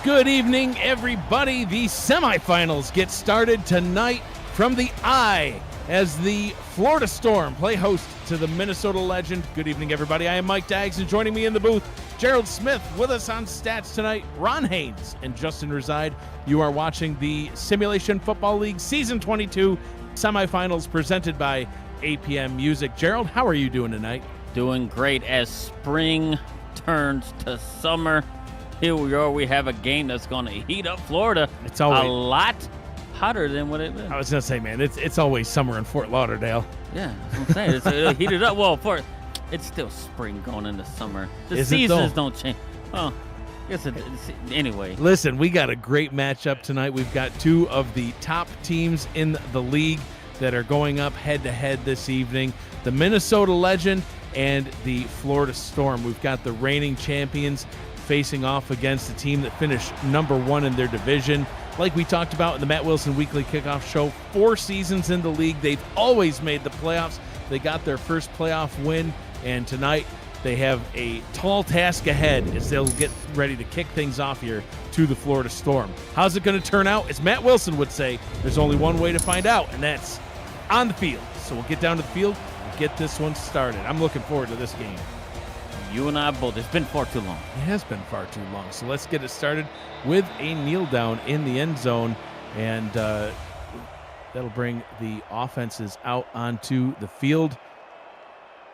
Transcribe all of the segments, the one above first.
Good evening, everybody. The semifinals get started tonight from the I as the Florida Storm play host to the Minnesota Legend. Good evening, everybody. I am Mike Daggs, and joining me in the booth, Gerald Smith. With us on stats tonight, Ron Haynes and Justin Reside. You are watching the Simulation Football League Season 22 semifinals presented by APM Music. Gerald, how are you doing tonight? Doing great as spring turns to summer. Here we are. We have a game that's going to heat up Florida. It's always a lot hotter than what it is. I was going to say, man, it's always summer in Fort Lauderdale. Yeah, that's what I'm saying. It'll heat it up. Well, it's still spring going into summer. The seasons don't change. Oh, anyway. Listen, we got a great matchup tonight. We've got two of the top teams in the league that are going up head-to-head this evening. The Minnesota Legend and the Florida Storm. We've got the reigning champions facing off against a team that finished number one in their division. Like we talked about in the Matt Wilson Weekly Kickoff Show, 4 seasons in the league. They've always made the playoffs. They got their first playoff win, and tonight they have a tall task ahead as they'll get ready to kick things off here to the Florida Storm. How's it going to turn out? As Matt Wilson would say, there's only one way to find out, and that's on the field. So we'll get down to the field and get this one started. I'm looking forward to this game. You and I both. It's been far too long. It has been far too long. So let's get it started with a kneel down in the end zone, and that'll bring the offenses out onto the field.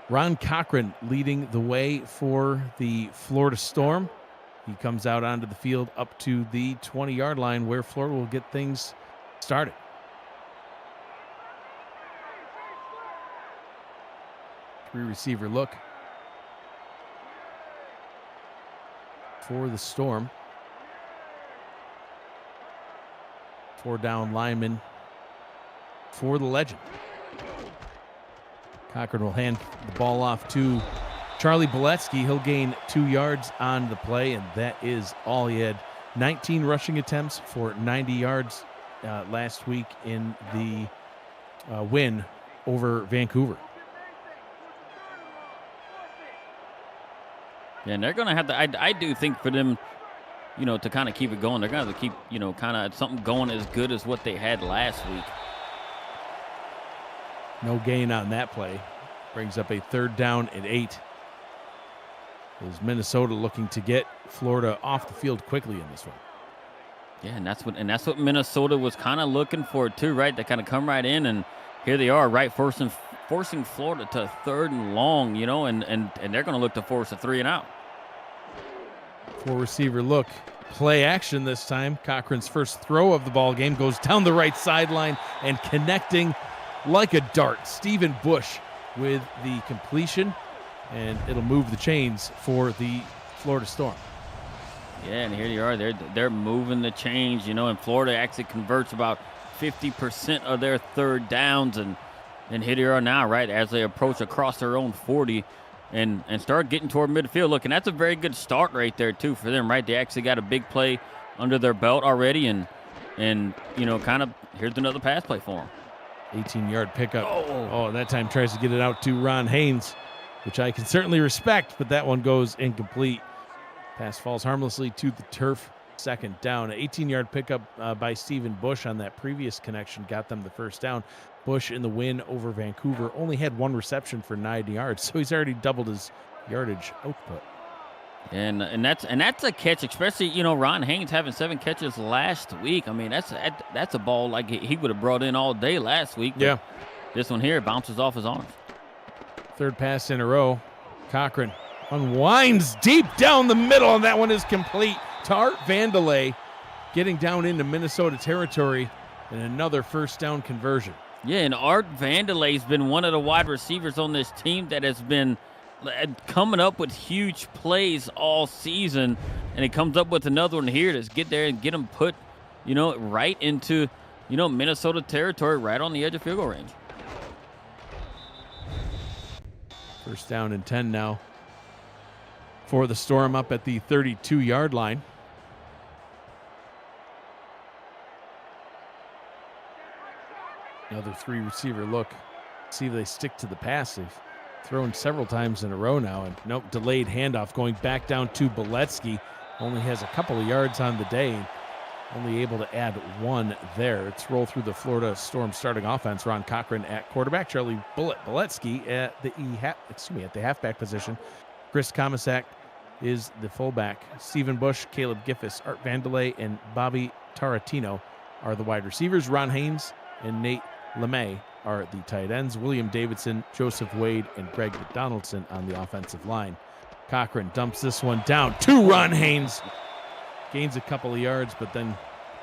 Ron Cochran leading the way for the Florida Storm. He comes out onto the field up to the 20-yard line where Florida will get things started. Three-receiver look for the Storm. 4 down linemen for the Legend. Cochran will hand the ball off to Charlie Boletsky. He'll gain 2 yards on the play, and that is all. He had 19 rushing attempts for 90 yards last week in the win over Vancouver. Yeah, and they're going to have to, I do think for them, to kind of keep it going, they're going to have to keep, kind of something going as good as what they had last week. No gain on that play. Brings up a 3rd down and 8. Is Minnesota looking to get Florida off the field quickly in this one? Yeah, and that's what Minnesota was kind of looking for too, right? They kind of come right in, and here they are, right, forcing Florida to 3rd and long, and they're going to look to force a 3 and out. 4-receiver look. Play action this time. Cochran's first throw of the ball game goes down the right sideline and connecting like a dart. Stephen Bush with the completion, and it'll move the chains for the Florida Storm. Yeah, and here they are. They're moving the chains, and Florida actually converts about 50% of their 3rd downs, and here they are now, right, as they approach across their own 40 and start getting toward midfield. Look, and that's a very good start right there, too, for them, right? They actually got a big play under their belt already, and kind of here's another pass play for them. 18-yard pickup. Oh, that time tries to get it out to Ron Haynes, which I can certainly respect, but that one goes incomplete. Pass falls harmlessly to the turf. 2nd down. An 18-yard pickup by Stephen Bush on that previous connection got them the 1st down. Bush in the win over Vancouver only had 1 reception for 9 yards, so he's already doubled his yardage output. And that's a catch, especially Ron Haynes having 7 catches last week. I mean that's a ball like he would have brought in all day last week. Yeah. This one here bounces off his arms. 3rd pass in a row. Cochran unwinds deep down the middle, and that one is complete to Art Vandelay, getting down into Minnesota territory, and another 1st down conversion. Yeah, and Art Vandelay's been one of the wide receivers on this team that has been coming up with huge plays all season, and he comes up with another one here to get there and get him put, right into, Minnesota territory, right on the edge of field goal range. 1st down and 10 now for the Storm up at the 32-yard line. Another 3-receiver look. See if they stick to the pass. They've thrown several times in a row now. And nope, delayed handoff going back down to Boletsky. only has a couple of yards on the day. Only able to add 1 there. It's roll through the Florida Storm starting offense. Ron Cochran at quarterback. Charlie Boletsky at the at the halfback position. Chris Komisak is the fullback. Stephen Bush, Caleb Giffis, Art Vandelay, and Bobby Taratino are the wide receivers. Ron Haynes and Nate LeMay are the tight ends. William Davidson, Joseph Wade, and Greg Donaldson on the offensive line. Cochran dumps this one down to Ron Haynes. Gains a couple of yards, but then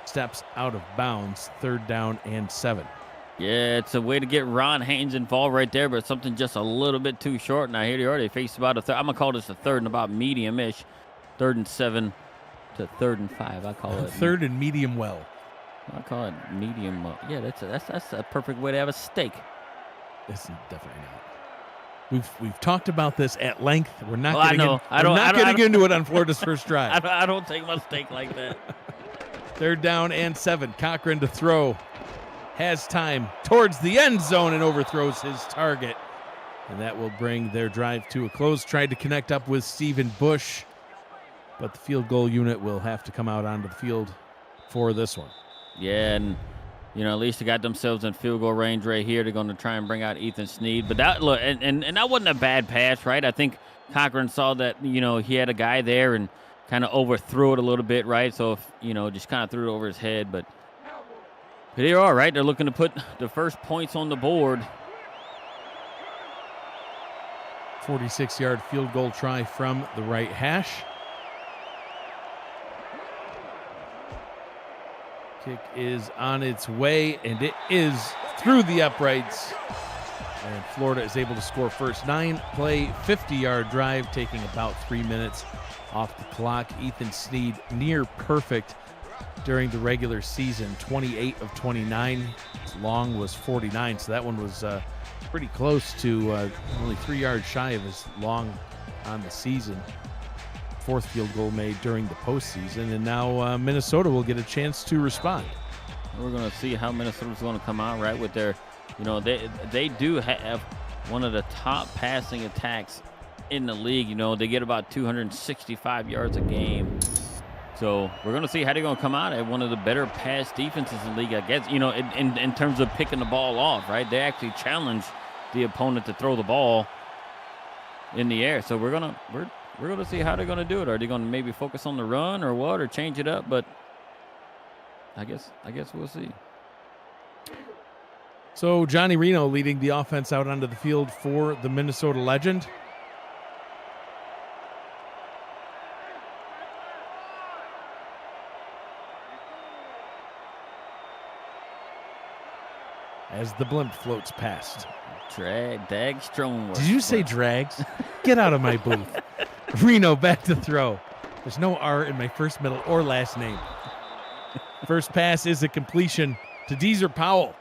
steps out of bounds. 3rd down and 7. Yeah, it's a way to get Ron Haynes involved right there, but something just a little bit too short. Now, here they are. They face about a third. I'm going to call this a 3rd and about medium-ish. 3rd and 7 to 3rd and 5. I call it 3rd and medium well. I call it medium. Yeah, that's a perfect way to have a steak. It's definitely not. We've talked about this at length. We're not going to get into it on Florida's first drive. I don't take my steak like that. 3rd down and 7. Cochran to throw. Has time towards the end zone and overthrows his target. And that will bring their drive to a close. Tried to connect up with Stephen Bush, but the field goal unit will have to come out onto the field for this one. Yeah, and at least they got themselves in field goal range right here. They're going to try and bring out Ethan Sneed. But that look, and that wasn't a bad pass, right? I think Cochran saw that, he had a guy there and kind of overthrew it a little bit, right? So, just kind of threw it over his head. But here they are, right? They're looking to put the first points on the board. 46-yard field goal try from the right hash. Kick is on its way, and it is through the uprights. And Florida is able to score first. 9-play, 50-yard drive, taking about 3 minutes off the clock. Ethan Sneed near perfect during the regular season, 28 of 29. His long was 49, so that one was pretty close to only 3 yards shy of his long on the season. 4th field goal made during the postseason, and now Minnesota will get a chance to respond. We're going to see how Minnesota's going to come out, right, with their, they do have one of the top passing attacks in the league. They get about 265 yards a game. So we're going to see how they're going to come out at one of the better pass defenses in the league, I guess, in terms of picking the ball off, right? They actually challenge the opponent to throw the ball in the air. So we're going to see how they're going to do it. Are they going to maybe focus on the run or what, or change it up? But I guess we'll see. So Johnny Reno leading the offense out onto the field for the Minnesota Legend. As the blimp floats past. Dag Strong. Did you say drags? Get out of my booth. Reno back to throw. There's no R in my first, middle, or last name. First pass is a completion to Deezer Powell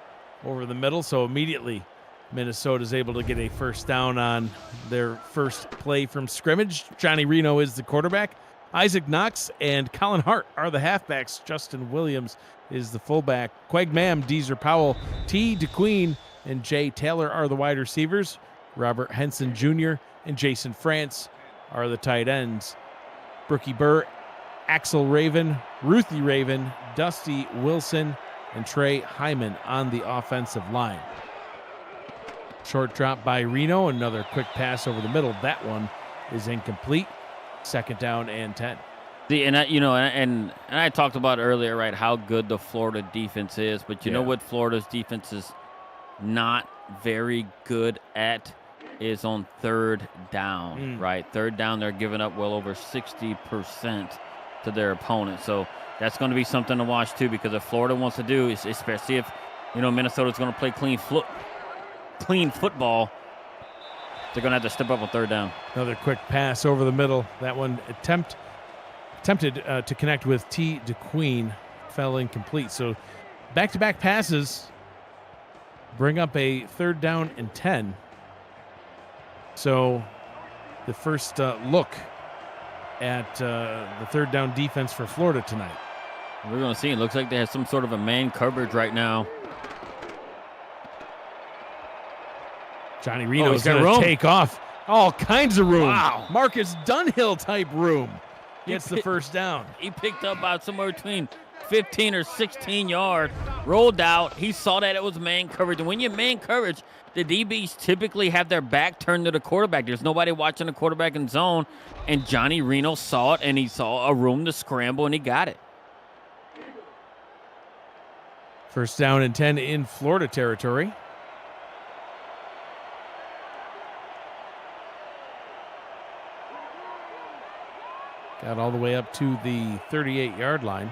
over the middle, so immediately Minnesota is able to get a first down on their first play from scrimmage. Johnny Reno is the quarterback. Isaac Knox and Colin Hart are the halfbacks. Justin Williams is the fullback. Quag Mam, Deezer Powell, T. DeQueen, and Jay Taylor are the wide receivers. Robert Henson Jr. and Jason France are the tight ends. Brookie Burr, Axel Raven, Ruthie Raven, Dusty Wilson, and Trey Hyman on the offensive line. Short drop by Reno, another quick pass over the middle. That one is incomplete. 2nd down and 10. And I talked about earlier, right, how good the Florida defense is, but you know what Florida's defense is not very good at is on 3rd down, right? 3rd down, they're giving up well over 60% to their opponent. So that's going to be something to watch too, because if Florida wants to do, especially if Minnesota's going to play clean football, they're going to have to step up on 3rd down. Another quick pass over the middle. That one attempted to connect with T. DeQueen, fell incomplete. So back-to-back passes bring up a 3rd down and 10. So the first look at the 3rd down defense for Florida tonight. We're going to see. It looks like they have some sort of a man coverage right now. Johnny Reno's going to take off. All kinds of room. Wow. Marcus Dunhill type room. gets the first down. He picked up about somewhere between 15 or 16 yards, rolled out. He saw that it was man coverage. And when you're man coverage, the DBs typically have their back turned to the quarterback. There's nobody watching the quarterback in zone. And Johnny Reno saw it, and he saw a room to scramble, and he got it. First down and 10 in Florida territory. Got all the way up to the 38-yard line.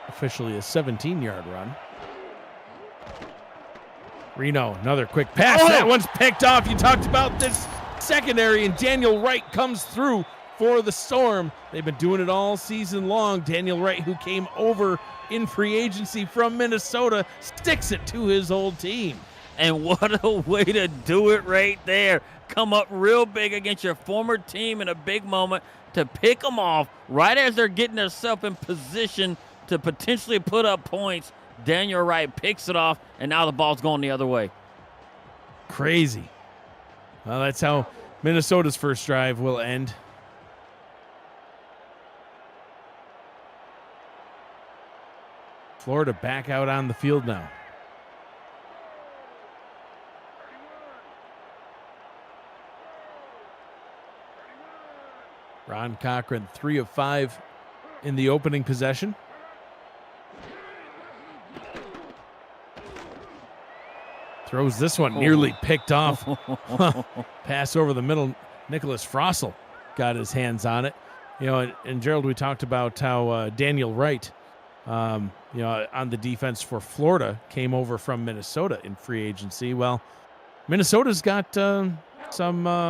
Officially a 17-yard run. Reno, another quick pass. Oh! That one's picked off. You talked about this secondary, and Daniel Wright comes through for the Storm. They've been doing it all season long. Daniel Wright, who came over in free agency from Minnesota, sticks it to his old team. And what a way to do it right there. Come up real big against your former team in a big moment to pick them off right as they're getting themselves in position to potentially put up points. Daniel Wright picks it off, and now the ball's going the other way. Crazy. Well, that's how Minnesota's first drive will end. Florida back out on the field now. Ron Cochran, 3 of 5 in the opening possession. Throws this one, nearly picked off. Pass over the middle. Nicholas Frossel got his hands on it. You know, and Gerald, we talked about how Daniel Wright, you know, on the defense for Florida, came over from Minnesota in free agency. Well, Minnesota's got some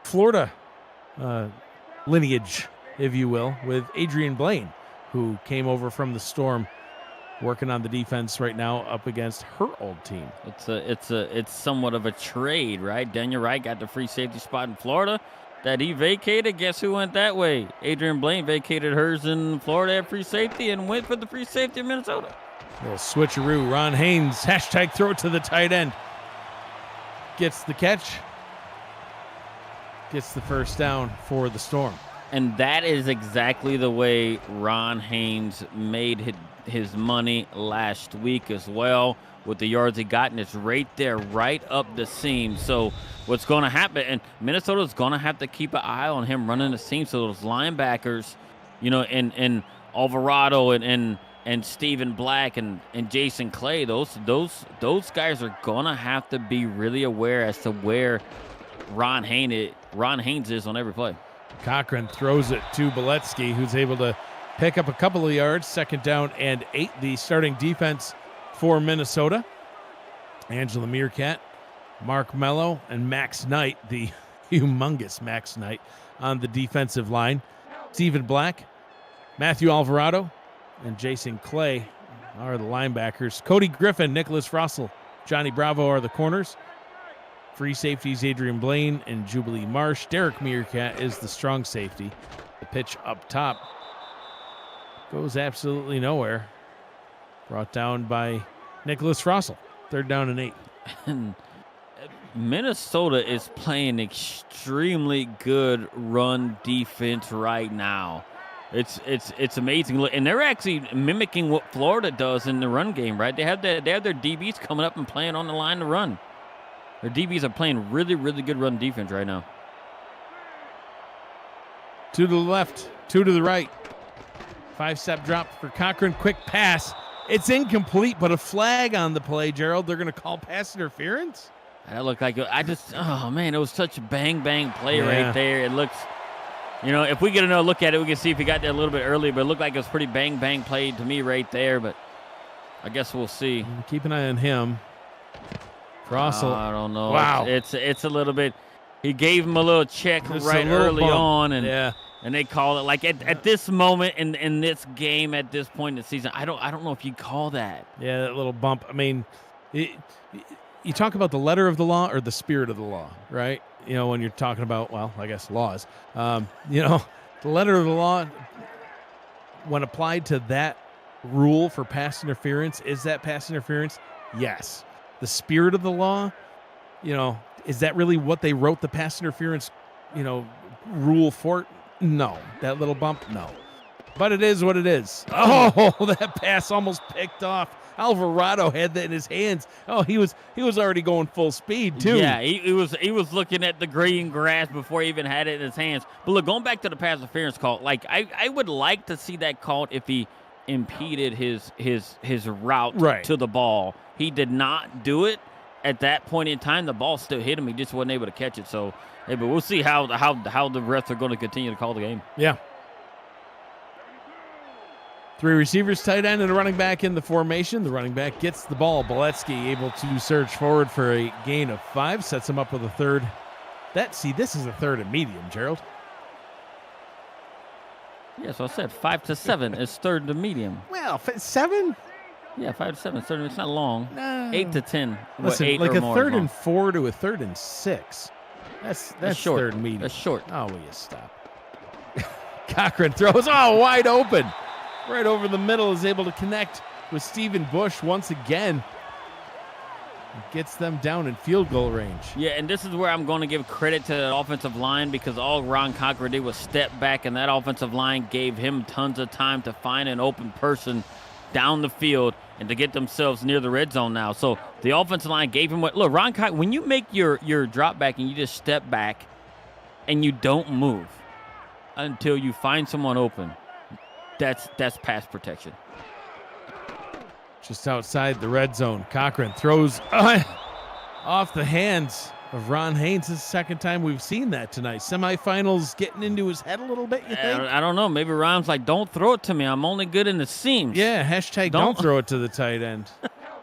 Florida lineage, if you will, with Adrian Blaine, who came over from the Storm, working on the defense right now up against her old team. It's somewhat of a trade, right? Daniel Wright got the free safety spot in Florida that he vacated. Guess who went that way? Adrian Blaine vacated hers in Florida at free safety and went for the free safety in Minnesota. Little switcheroo. Ron Haynes, hashtag throw it to the tight end. Gets the catch. Gets the first down for the Storm. And that is exactly the way Ron Haynes made his money last week as well, with the yards he got, and it's right there, right up the seam. So what's going to happen, and Minnesota's going to have to keep an eye on him running the seam. So those linebackers, you know, and Alvarado and Stephen Black and Jason Clay, those guys are going to have to be really aware as to where Ron Haynes is on every play. Cochran throws it to Beletsky, who's able to pick up a couple of yards. Second down and 8. The starting defense for Minnesota: Angela Meerkat, Mark Mello, and Max Knight, the humongous Max Knight, on the defensive line. Stephen Black, Matthew Alvarado, and Jason Clay are the linebackers. Cody Griffin, Nicholas Frossel, Johnny Bravo are the corners. Free safeties, Adrian Blaine and Jubilee Marsh. Derek Meerkat is the strong safety. The pitch up top goes absolutely nowhere. Brought down by Nicholas Frossel. Third down and 8. And Minnesota is playing extremely good run defense right now. It's amazing. And they're actually mimicking what Florida does in the run game, right? They have their DBs coming up and playing on the line to run. Their DBs are playing really, really good run defense right now. 2 to the left, 2 to the right. 5-step drop for Cochran. Quick pass. It's incomplete, but a flag on the play, Gerald. They're going to call pass interference? That looked like oh, man, it was such a bang play right there. It looks, you know, if we get another look at it, we can see if he got there a little bit early, but it looked like it was pretty bang play to me right there, but I guess we'll see. Keep an eye on him. Frossel. I don't know. Wow. It's a little bit. He gave him a little check Just right early bump. on, and they call it like at this moment in this game at this point in the season. I don't know if you call that. Yeah, that little bump. I mean, you talk about the letter of the law or the spirit of the law, right? You know, when you're talking about, well, I guess laws. You know, the letter of the law, when applied to that rule for pass interference, is that pass interference? Yes. The spirit of the law, you know, is that really what they wrote the pass interference rule for it? No. That little bump? No. But it is what it is. Oh, that pass almost picked off. Alvarado had that in his hands. Oh, he was already going full speed too. Yeah, he was looking at the green grass before he even had it in his hands. But look, going back to the pass interference call, like I would like to see that called if he impeded his route to the ball. He did not do it at that point in time. The ball still hit him. He just wasn't able to catch it. So, hey, but we'll see how the refs are going to continue to call the game. Yeah. 3 receivers, tight end, and a running back in the formation. The running back gets the ball. Boletsky able to surge forward for a gain of 5. Sets him up with a third. This is a third and medium, Gerald. Yeah, so I said 5 to 7 is third to medium. Well, 7? Yeah, 5 to 7 is third. It's not long. No. 8 to 10. Listen, 8 like or a more third is and 4 to a third and 6. That's short. third and medium. That's short. Oh, will you stop? Cochran throws. Oh, wide open. Right over the middle, is able to connect with Stephen Bush once again. Gets them down in field goal range. Yeah, and this is where I'm going to give credit to the offensive line, because all Ron Cochran did was step back, and that offensive line gave him tons of time to find an open person down the field and to get themselves near the red zone now. So the offensive line gave him what. Look, Ron Cochran, when you make your drop back and you just step back and you don't move until you find someone open, that's pass protection. Just outside the red zone, Cochran throws off the hands of Ron Haynes. This is the second time we've seen that tonight. Semifinals getting into his head a little bit, you think? I don't know. Maybe Ron's like, don't throw it to me. I'm only good in the seams. Yeah, hashtag don't throw it to the tight end.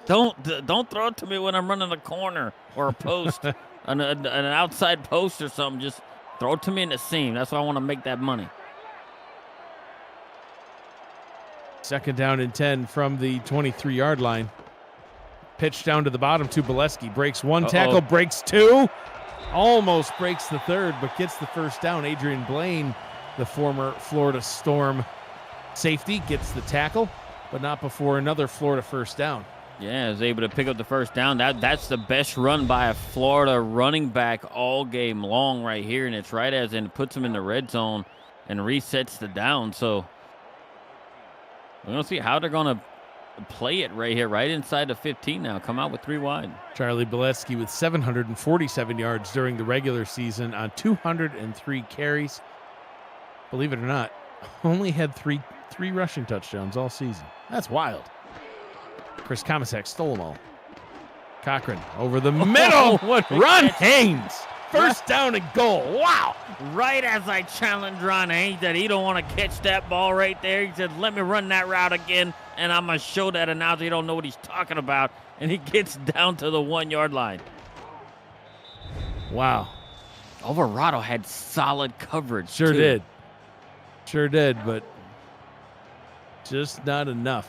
Don't throw it to me when I'm running a corner or a post, an outside post or something. Just throw it to me in the seam. That's why I want to make that money. Second down and 10 from the 23-yard line. Pitch down to the bottom to Boletsky. Breaks one tackle, breaks 2. Almost breaks the third, but gets the first down. Adrian Blaine, the former Florida Storm safety, gets the tackle, but not before another Florida first down. Yeah, is able to pick up the first down. That's the best run by a Florida running back all game long right here, and it's right as it puts him in the red zone and resets the down. So we're going to see how they're going to play it right here, right inside the 15 now. Come out with 3 wide. Charlie Boletsky with 747 yards during the regular season on 203 carries. Believe it or not, only had three rushing touchdowns all season. That's wild. Chris Komisak stole them all. Cochran over the middle. Ron Haynes. First down and goal. Wow. Right as I challenged Ron Haynes that he don't want to catch that ball right there. He said, let me run that route again, and I'm going to show that announcer he don't know what he's talking about. And he gets down to the 1-yard line. Wow. Alvarado had solid coverage. Sure did, but just not enough.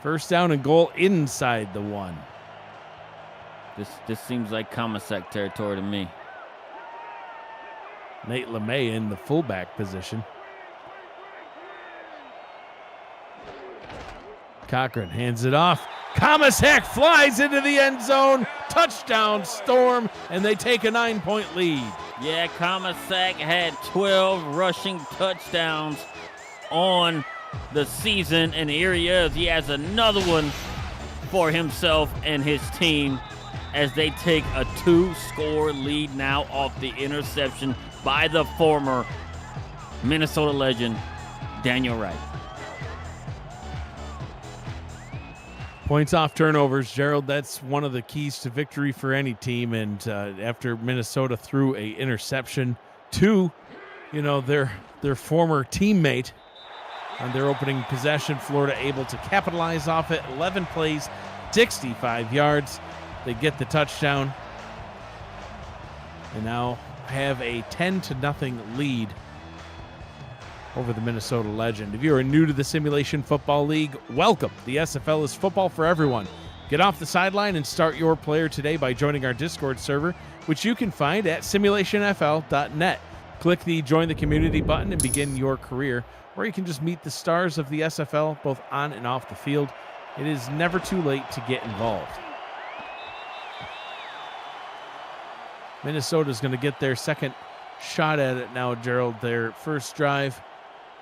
First down and goal inside the 1. This seems like Komisak territory to me. Nate LeMay in the fullback position. Cochran hands it off. Komisak flies into the end zone. Touchdown, Storm, and they take a 9-point lead. Yeah, Komisak had 12 rushing touchdowns on the season, and here he is. He has another one for himself and his team as they take a 2-score lead now off the interception by the former Minnesota legend, Daniel Wright. Points off turnovers, Gerald. That's one of the keys to victory for any team. And after Minnesota threw a interception to, their former teammate on their opening possession, Florida able to capitalize off it. 11 plays, 65 yards. They get the touchdown and now have a 10-0 lead over the Minnesota Legend. If you are new to the Simulation Football League, welcome. The SFL is football for everyone. Get off the sideline and start your player today by joining our Discord server, which you can find at simulationfl.net. Click the Join the Community button and begin your career, or you can just meet the stars of the SFL both on and off the field. It is never too late to get involved. Minnesota's going to get their second shot at it now, Gerald. Their first drive,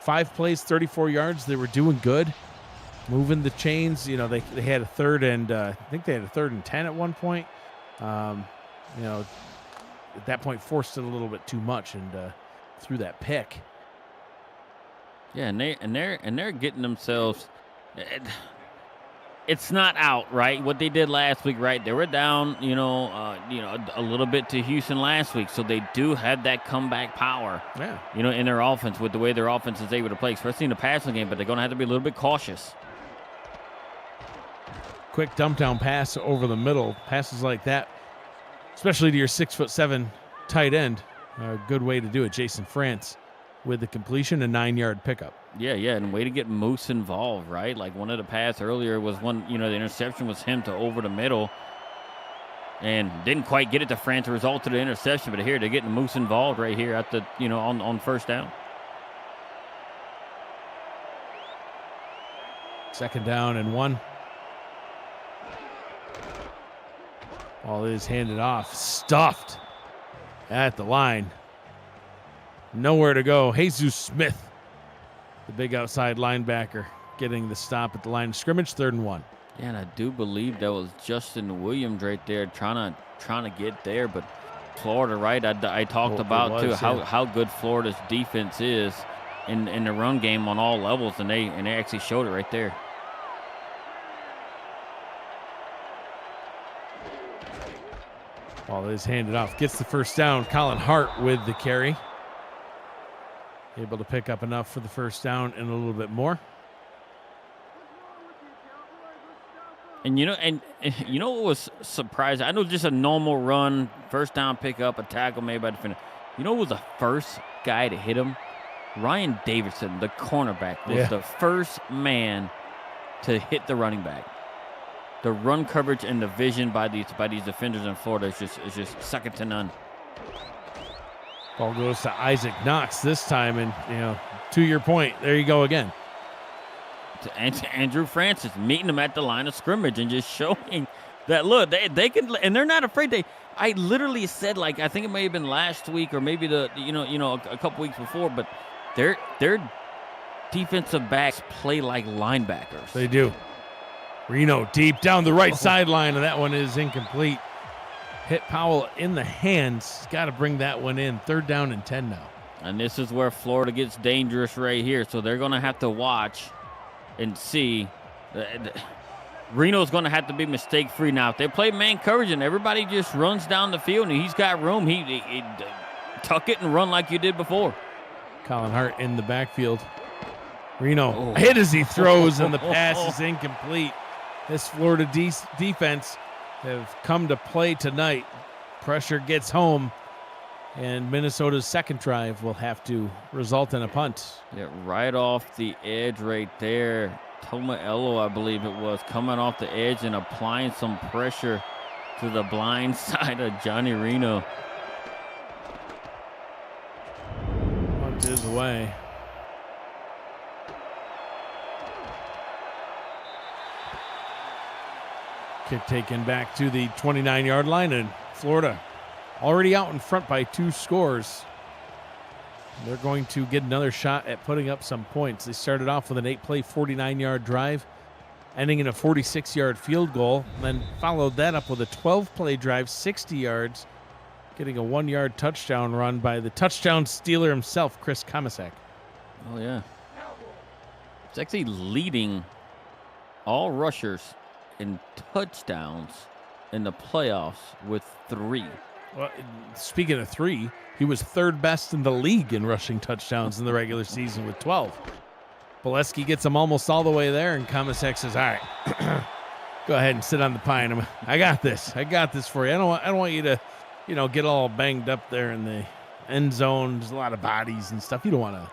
5 plays, 34 yards. They were doing good, moving the chains. You know, they had a third and I think they had a 3rd and 10 at one point. You know, at that point forced it a little bit too much and threw that pick. Yeah, and they're getting themselves. It's not out, right? What they did last week, right? They were down, a little bit to Houston last week, so they do have that comeback power. Yeah. In their offense with the way their offense is able to play, especially in the passing game. But they're going to have to be a little bit cautious. Quick dump down pass over the middle. Passes like that, especially to your 6'7" tight end, a good way to do it. Jason France with the completion, a 9-yard pickup. Yeah, and way to get Moose involved, right? Like one of the pass earlier was one, the interception was him to over the middle and didn't quite get it to France, result to the interception. But here they're getting Moose involved right here at the, on first down. 2nd down and 1. Ball is handed off, stuffed at the line. Nowhere to go. Jesus Smith, the big outside linebacker, getting the stop at the line of scrimmage, 3rd and 1. Yeah, and I do believe that was Justin Williams right there trying to get there. But Florida, right? I talked about too how good Florida's defense is in the run game on all levels, and they actually showed it right there. Ball is handed off. Gets the first down. Colin Hart with the carry. Able to pick up enough for the first down and a little bit more. And what was surprising? I know just a normal run, first down pickup, a tackle made by the defender. You know who was the first guy to hit him? Ryan Davidson, the cornerback, was the first man to hit the running back. The run coverage and the vision by these defenders in Florida is just second to none. Ball goes to Isaac Knox this time, and to your point, there you go again. To Andrew Francis, meeting them at the line of scrimmage and just showing that look they can, and they're not afraid. I literally said, like, I think it may have been last week or maybe a couple weeks before, but their defensive backs play like linebackers. They do. Reno deep down the right sideline, and that one is incomplete. Hit Powell in the hands. Got to bring that one in. 3rd down and 10 now. And this is where Florida gets dangerous right here. So they're going to have to watch and see. Reno's going to have to be mistake-free now. If they play man coverage and everybody just runs down the field and he's got room, he tuck it and run like you did before. Colin Hart in the backfield. Reno hit as he throws, and the pass is incomplete. This Florida defense have come to play tonight. Pressure gets home, and Minnesota's second drive will have to result in a punt. Yeah, right off the edge right there. Tomaello, I believe it was, coming off the edge and applying some pressure to the blind side of Johnny Reno. Punt is away. Kick taken back to the 29-yard line, and Florida already out in front by 2 scores. They're going to get another shot at putting up some points. They started off with an 8-play, 49-yard drive, ending in a 46-yard field goal, then followed that up with a 12-play drive, 60 yards, getting a 1-yard touchdown run by the touchdown stealer himself, Chris Komisak. Oh, yeah. It's actually leading all rushers in touchdowns in the playoffs with 3. Well, speaking of 3, he was 3rd best in the league in rushing touchdowns in the regular season with 12. Bolesky gets him almost all the way there, and Komisak says, all right, go ahead and sit on the pine. I got this. I got this for you. I don't want you to, get all banged up there in the end zone. There's a lot of bodies and stuff. You don't want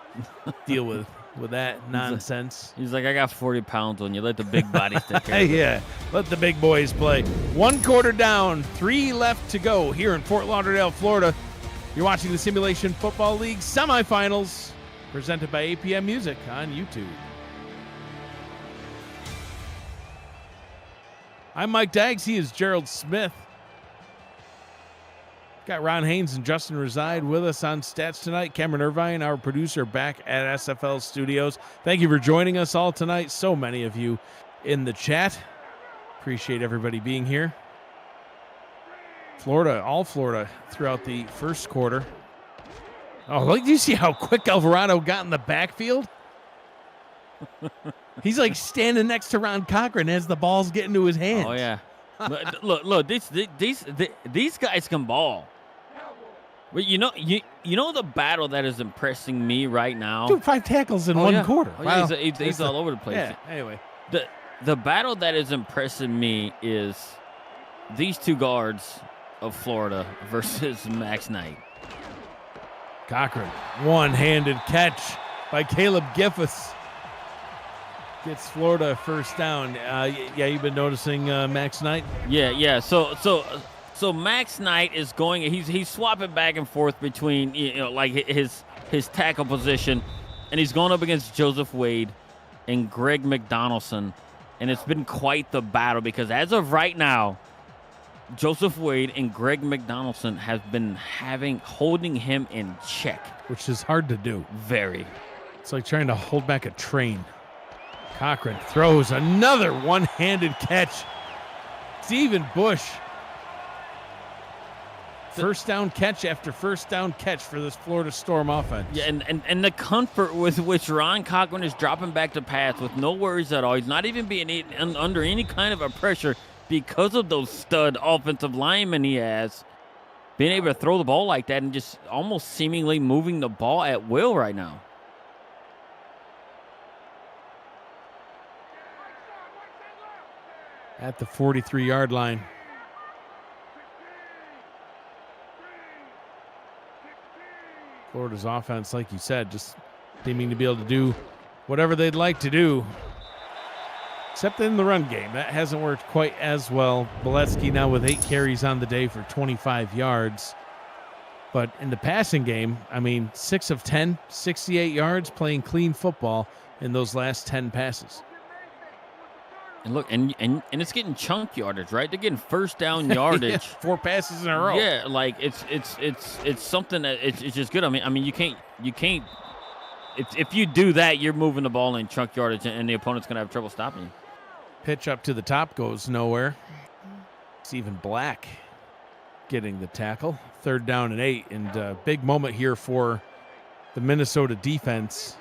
to deal with that nonsense. He's like, I got 40 pounds on you. Let the big bodies take care of it. Yeah, let the big boys play. 1 quarter down, 3 left to go here in Fort Lauderdale, Florida. You're watching the Simulation Football League semifinals, presented by APM Music on YouTube. I'm Mike Daggs. He is Gerald Smith. Got Ron Haynes and Justin Reside with us on Stats tonight. Cameron Irvine, our producer, back at SFL Studios. Thank you for joining us all tonight. So many of you in the chat. Appreciate everybody being here. All Florida throughout the first quarter. Oh, look, do you see how quick Alvarado got in the backfield? He's like standing next to Ron Cochran as the ball's getting to his hands. Oh, yeah. look, these guys can ball. But you know the battle that is impressing me right now? Dude, 5 tackles in one quarter. Oh, yeah, he's all over the place. Yeah, anyway. The battle that is impressing me is these two guards of Florida versus Max Knight. Cochran, one-handed catch by Caleb Giffus. Gets Florida first down. Yeah, you've been noticing Max Knight? Yeah. So Max Knight is going. He's swapping back and forth between like his tackle position, and he's going up against Joseph Wade and Greg McDonaldson, and it's been quite the battle because as of right now, Joseph Wade and Greg McDonaldson have been holding him in check, which is hard to do. Very. It's like trying to hold back a train. Cochran throws another one-handed catch. Stephen Bush. First down catch after first down catch for this Florida Storm offense. Yeah, and the comfort with which Ron Cochran is dropping back to pass with no worries at all. He's not even being under any kind of a pressure because of those stud offensive linemen he has. Being able to throw the ball like that and just almost seemingly moving the ball at will right now. At the 43-yard line. Florida's offense, like you said, just seeming to be able to do whatever they'd like to do, except in the run game. That hasn't worked quite as well. Boletsky now with 8 carries on the day for 25 yards. But in the passing game, 6 of 10, 68 yards, playing clean football in those last 10 passes. And look, and it's getting chunk yardage, right? They're getting first down yardage. Yeah, 4 passes in a row. Yeah, like it's something that it's just good. I mean you can't if you do that, you're moving the ball in chunk yardage, and the opponent's gonna have trouble stopping you. Pitch up to the top goes nowhere. Stephen Black getting the tackle. 3rd down and 8, and big moment here for the Minnesota defense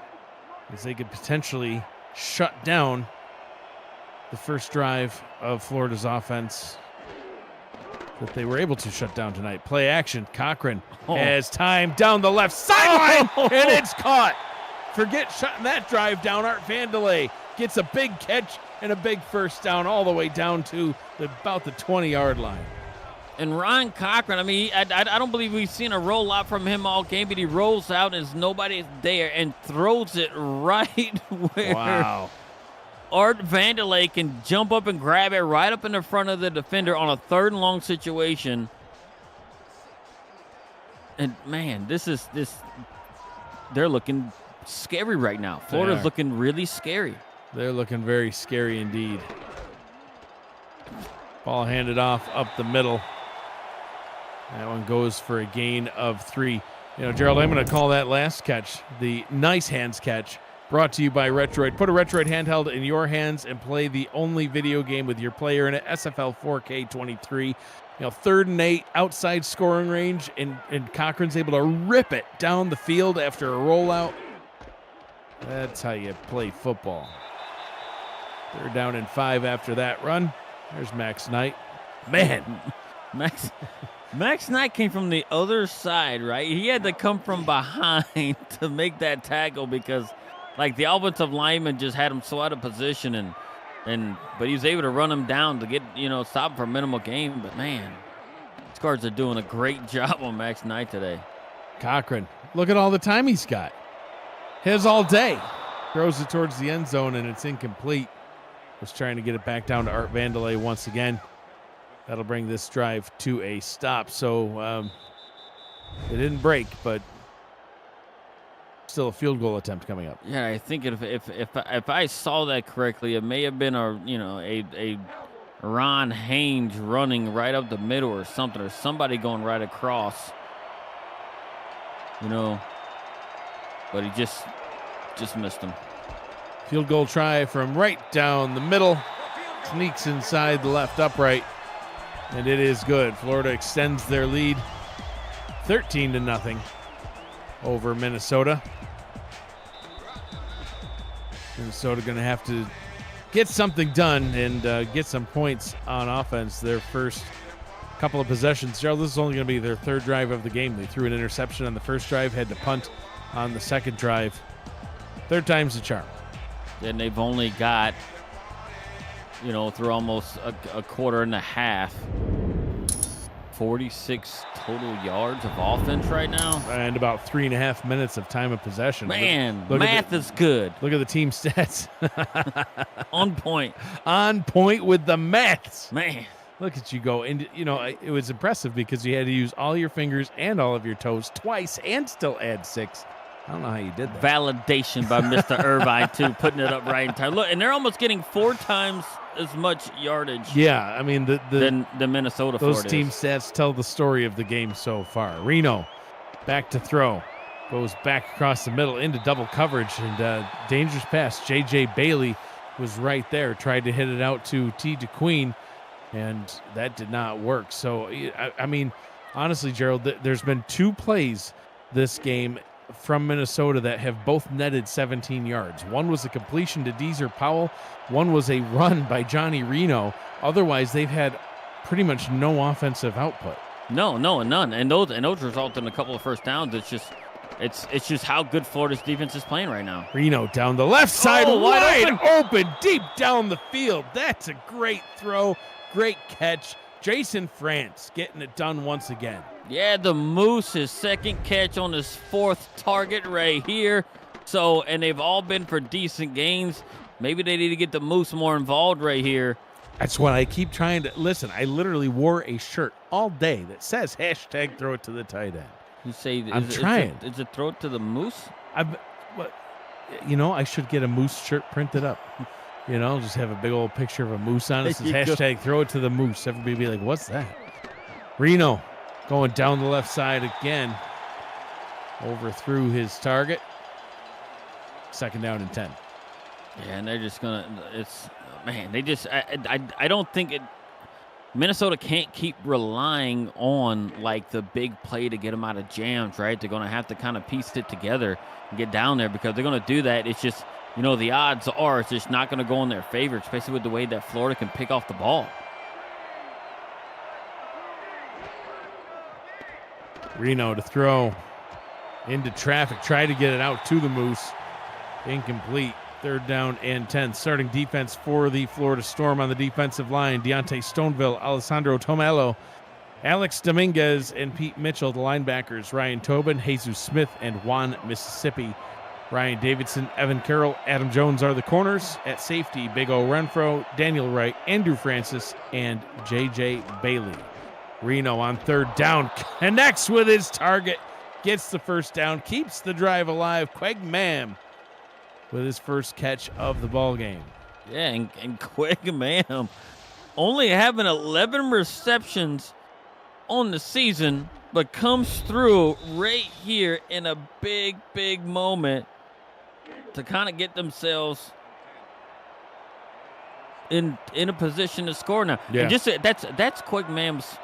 as they could potentially shut down the first drive of Florida's offense that they were able to shut down tonight. Play action. Cochran has time down the left sideline, and it's caught. Forget shutting that drive down. Art Vandelay gets a big catch and a big first down all the way down to about the 20-yard line. And Ron Cochran, I don't believe we've seen a roll out from him all game, but he rolls out and there's nobody there and throws it right where Art Vandelay can jump up and grab it right up in the front of the defender on a 3rd and long situation. And man, they're looking scary right now. Florida's looking really scary. They're looking very scary indeed. Ball handed off up the middle. That one goes for a gain of 3. Gerald, I'm going to call that last catch the nice hands catch. Brought to you by Retroid. Put a Retroid handheld in your hands and play the only video game with your player in it, SFL 4K23. 3rd and 8, outside scoring range, and Cochran's able to rip it down the field after a rollout. That's how you play football. 3rd down and 5 after that run. There's Max Knight. Man. Max Knight came from the other side, right? He had to come from behind to make that tackle because the offensive lineman just had him so out of position, but he was able to run him down to get, stop him for minimal gain. But man, these guards are doing a great job on Max Knight today. Cochran, look at all the time he's got. His all day. Throws it towards the end zone, and it's incomplete. Was trying to get it back down to Art Vandelay once again. That'll bring this drive to a stop. So it didn't break, but still a field goal attempt coming up. Yeah, I think if I saw that correctly, it may have been a Ron Haynes running right up the middle or something, or somebody going right across. You know, but he just missed him. Field goal try from right down the middle. Sneaks inside the left upright, and it is good. Florida extends their lead 13-0 over Minnesota. Minnesota going to have to get something done and get some points on offense. Their first couple of possessions. Gerald, this is only going to be their third drive of the game. They threw an interception on the first drive, had to punt on the second drive. Third time's the charm. And they've only got, you know, through almost a quarter and a half, 46 total yards of offense right now. And about 3.5 minutes of time of possession. Man, math is good. Look at the team stats. On point. On point with the maths. Man. Look at you go. And, you know, it was impressive because you had to use all your fingers and all of your toes twice and still add 6. I don't know how you did that. Validation by Mr. Irvine, too, putting it up right in time. Look, and they're almost getting 4 times as much yardage. Yeah, I mean, than the Minnesota those Florida team is. stats tell the story of the game so far. Reno back to throw. Goes back across the middle into double coverage, and dangerous pass. J.J. Bailey was right there, tried to hit it out to T. DeQueen, and that did not work. So, I mean, honestly, Gerald, there's been 2 plays this game from Minnesota that have both netted 17 yards. One was a completion to Deezer Powell. One was a run by Johnny Reno. Otherwise, they've had pretty much no offensive output. No, none. And those result in a couple of first downs. It's just how good Florida's defense is playing right now. Reno down the left side, wide open, deep down the field. That's a great throw, great catch. Jason France getting it done once again. Yeah, the Moose, his second catch on his 4th target right here. So, and they've all been for decent gains. Maybe they need to get the Moose more involved right here. That's what I keep trying to listen. I literally wore a shirt all day that says hashtag throw it to the tight end. You say I'm trying. Is it throw it to the Moose? You know, I should get a Moose shirt printed up. You know, just have a big old picture of a moose on it. It says hashtag throw it to the Moose. Everybody be like, what's that? Reno going down the left side again. Overthrew his target. 2nd down and 10. Yeah, and they're just going to, I don't think it, Minnesota can't keep relying on like the big play to get them out of jams, right? They're going to have to kind of piece it together and get down there because they're going to do that. It's just, you know, the odds are it's just not going to go in their favor, especially with the way that Florida can pick off the ball. Reno to throw into traffic. Try to get it out to the Moose. Incomplete. 3rd down and 10. Starting defense for the Florida Storm on the defensive line. Deontay Stoneville, Alessandro Tomelo, Alex Dominguez, and Pete Mitchell, the linebackers. Ryan Tobin, Jesus Smith, and Juan Mississippi. Ryan Davidson, Evan Carroll, Adam Jones are the corners. At safety, Big O Renfro, Daniel Wright, Andrew Francis, and J.J. Bailey. Reno on 3rd down, connects with his target, gets the 1st down, keeps the drive alive. Queg Mam with his first catch of the ball game. Yeah, and Queg Mam only having 11 receptions on the season, but comes through right here in a big, big moment to kind of get themselves in a position to score now. Yeah. And just that's Quig Mam's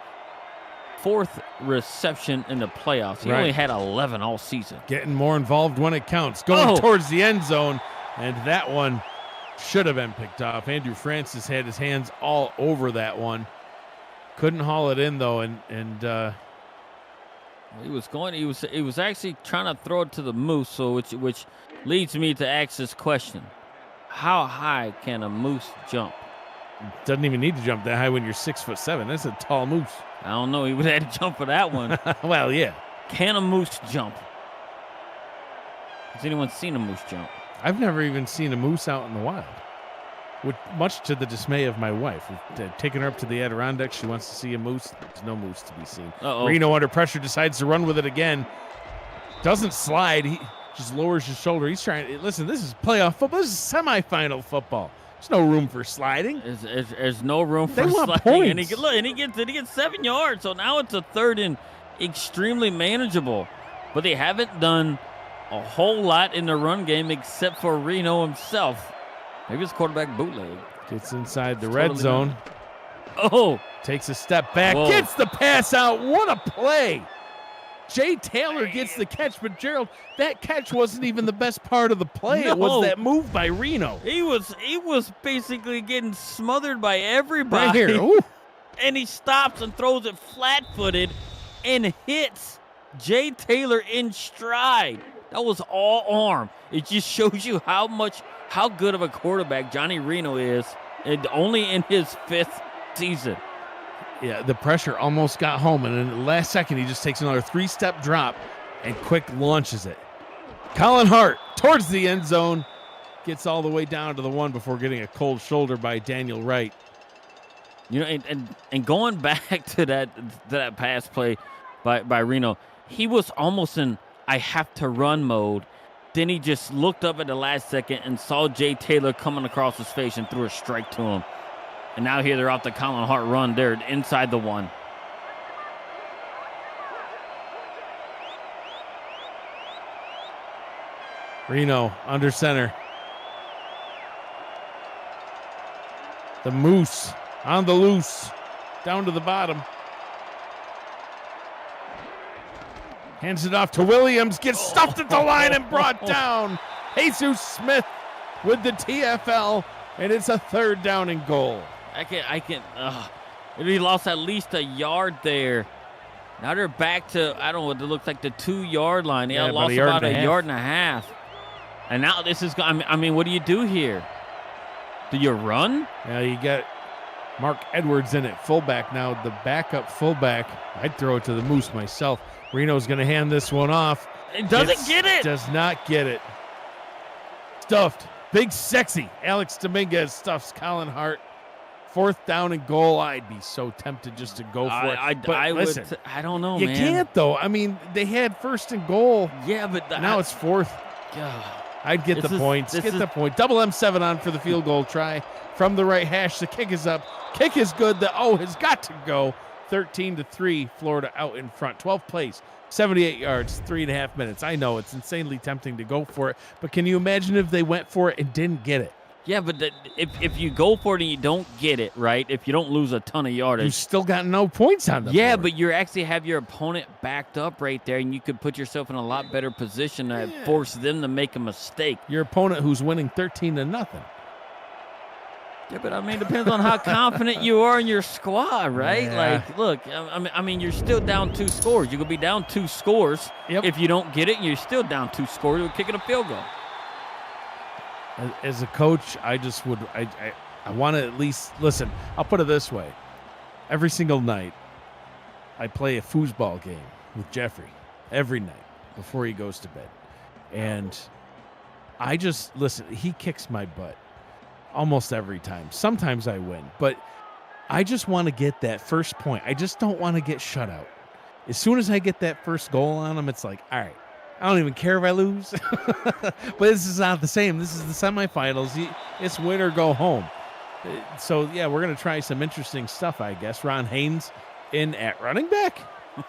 4th reception in the playoffs. He only had 11 all season. Getting more involved when it counts. Going towards the end zone, and that one should have been picked off. Andrew Francis had his hands all over that one. Couldn't haul it in though, and he was actually trying to throw it to the Moose, so which leads me to ask this question: how high can a moose jump? Doesn't even need to jump that high when you're 6'7". That's a tall moose. I don't know. He would have had to jump for that one. Well, yeah. Can a moose jump? Has anyone seen a moose jump? I've never even seen a moose out in the wild, much to the dismay of my wife. We've taken her up to the Adirondacks. She wants to see a moose. There's no moose to be seen. Reno under pressure decides to run with it again. Doesn't slide. He just lowers his shoulder. He's trying. Listen, this is playoff football. This is semifinal football. There's no room for sliding. There's no room for They want sliding. And points. he gets 7 yards. So now it's a third and extremely manageable. But they haven't done a whole lot in the run game except for Reno himself. Maybe it's quarterback bootleg. Gets inside the red zone. Oh. Takes a step back. Whoa. Gets the pass out. What a play. Jay Taylor gets the catch, but Gerald, that catch wasn't even the best part of the play. No. It was that move by Reno. He was basically getting smothered by everybody. Right here. Ooh. And he stops and throws it flat-footed and hits Jay Taylor in stride. That was all arm. It just shows you how good of a quarterback Johnny Reno is, and only in his 5th season. Yeah, the pressure almost got home, and in the last second, he just takes another 3-step drop and quick launches it. Colin Hart towards the end zone, gets all the way down to the 1 before getting a cold shoulder by Daniel Wright. You know, and going back to that pass play by Reno, he was almost in I have to run mode. Then he just looked up at the last second and saw Jay Taylor coming across his face and threw a strike to him. And now here they're off the Colin Hart run. They're inside the 1. Reno under center. The Moose on the loose. Down to the bottom. Hands it off to Williams. Gets stuffed at the line and brought down. Jesus Smith with the TFL. And it's a 3rd down and goal. He lost at least a yard there. Now they're back to, I don't know what it looks like, the 2-yard line. They lost about a yard and a half. And now this is, I mean, what do you do here? Do you run? Yeah, you got Mark Edwards in at fullback now, the backup fullback. I'd throw it to the Moose myself. Reno's going to hand this one off. It doesn't get it. Does not get it. Stuffed. Big sexy. Alex Dominguez stuffs Colin Hart. 4th down and goal. I'd be so tempted just to go for it. I don't know, you man. You can't, though. I mean, they had 1st and goal. Yeah, but now it's 4th. I'd get the points. Get the point. Double M7 on for the field goal try from the right hash. The kick is up. Kick is good. The O has got to go. 13-3. Florida out in front. 12 plays. 78 yards, 3.5 minutes. I know it's insanely tempting to go for it, but can you imagine if they went for it and didn't get it? Yeah, but if you go for it and you don't get it, right, if you don't lose a ton of yardage. You still got no points on the board. But you actually have your opponent backed up right there, and you could put yourself in a lot better position to force them to make a mistake. Your opponent who's winning 13-0. Yeah, but I mean, it depends on how confident you are in your squad, right? Yeah. Like, look, I mean, you're still down 2 scores. You could be down 2 scores if you don't get it, and you're still down 2 scores. You're kicking a field goal. As a coach, I just would, I want to at least, listen, I'll put it this way. Every single night, I play a foosball game with Jeffrey every night before he goes to bed. And I just, listen, he kicks my butt. Almost every time. Sometimes I win, but I just want to get that first point. I just don't want to get shut out. As soon as I get that first goal on him, it's like, all right, I don't even care if I lose. But this is not the same. This is the semifinals. It's win or go home. So, yeah, we're going to try some interesting stuff, I guess. Ron Haynes in at running back.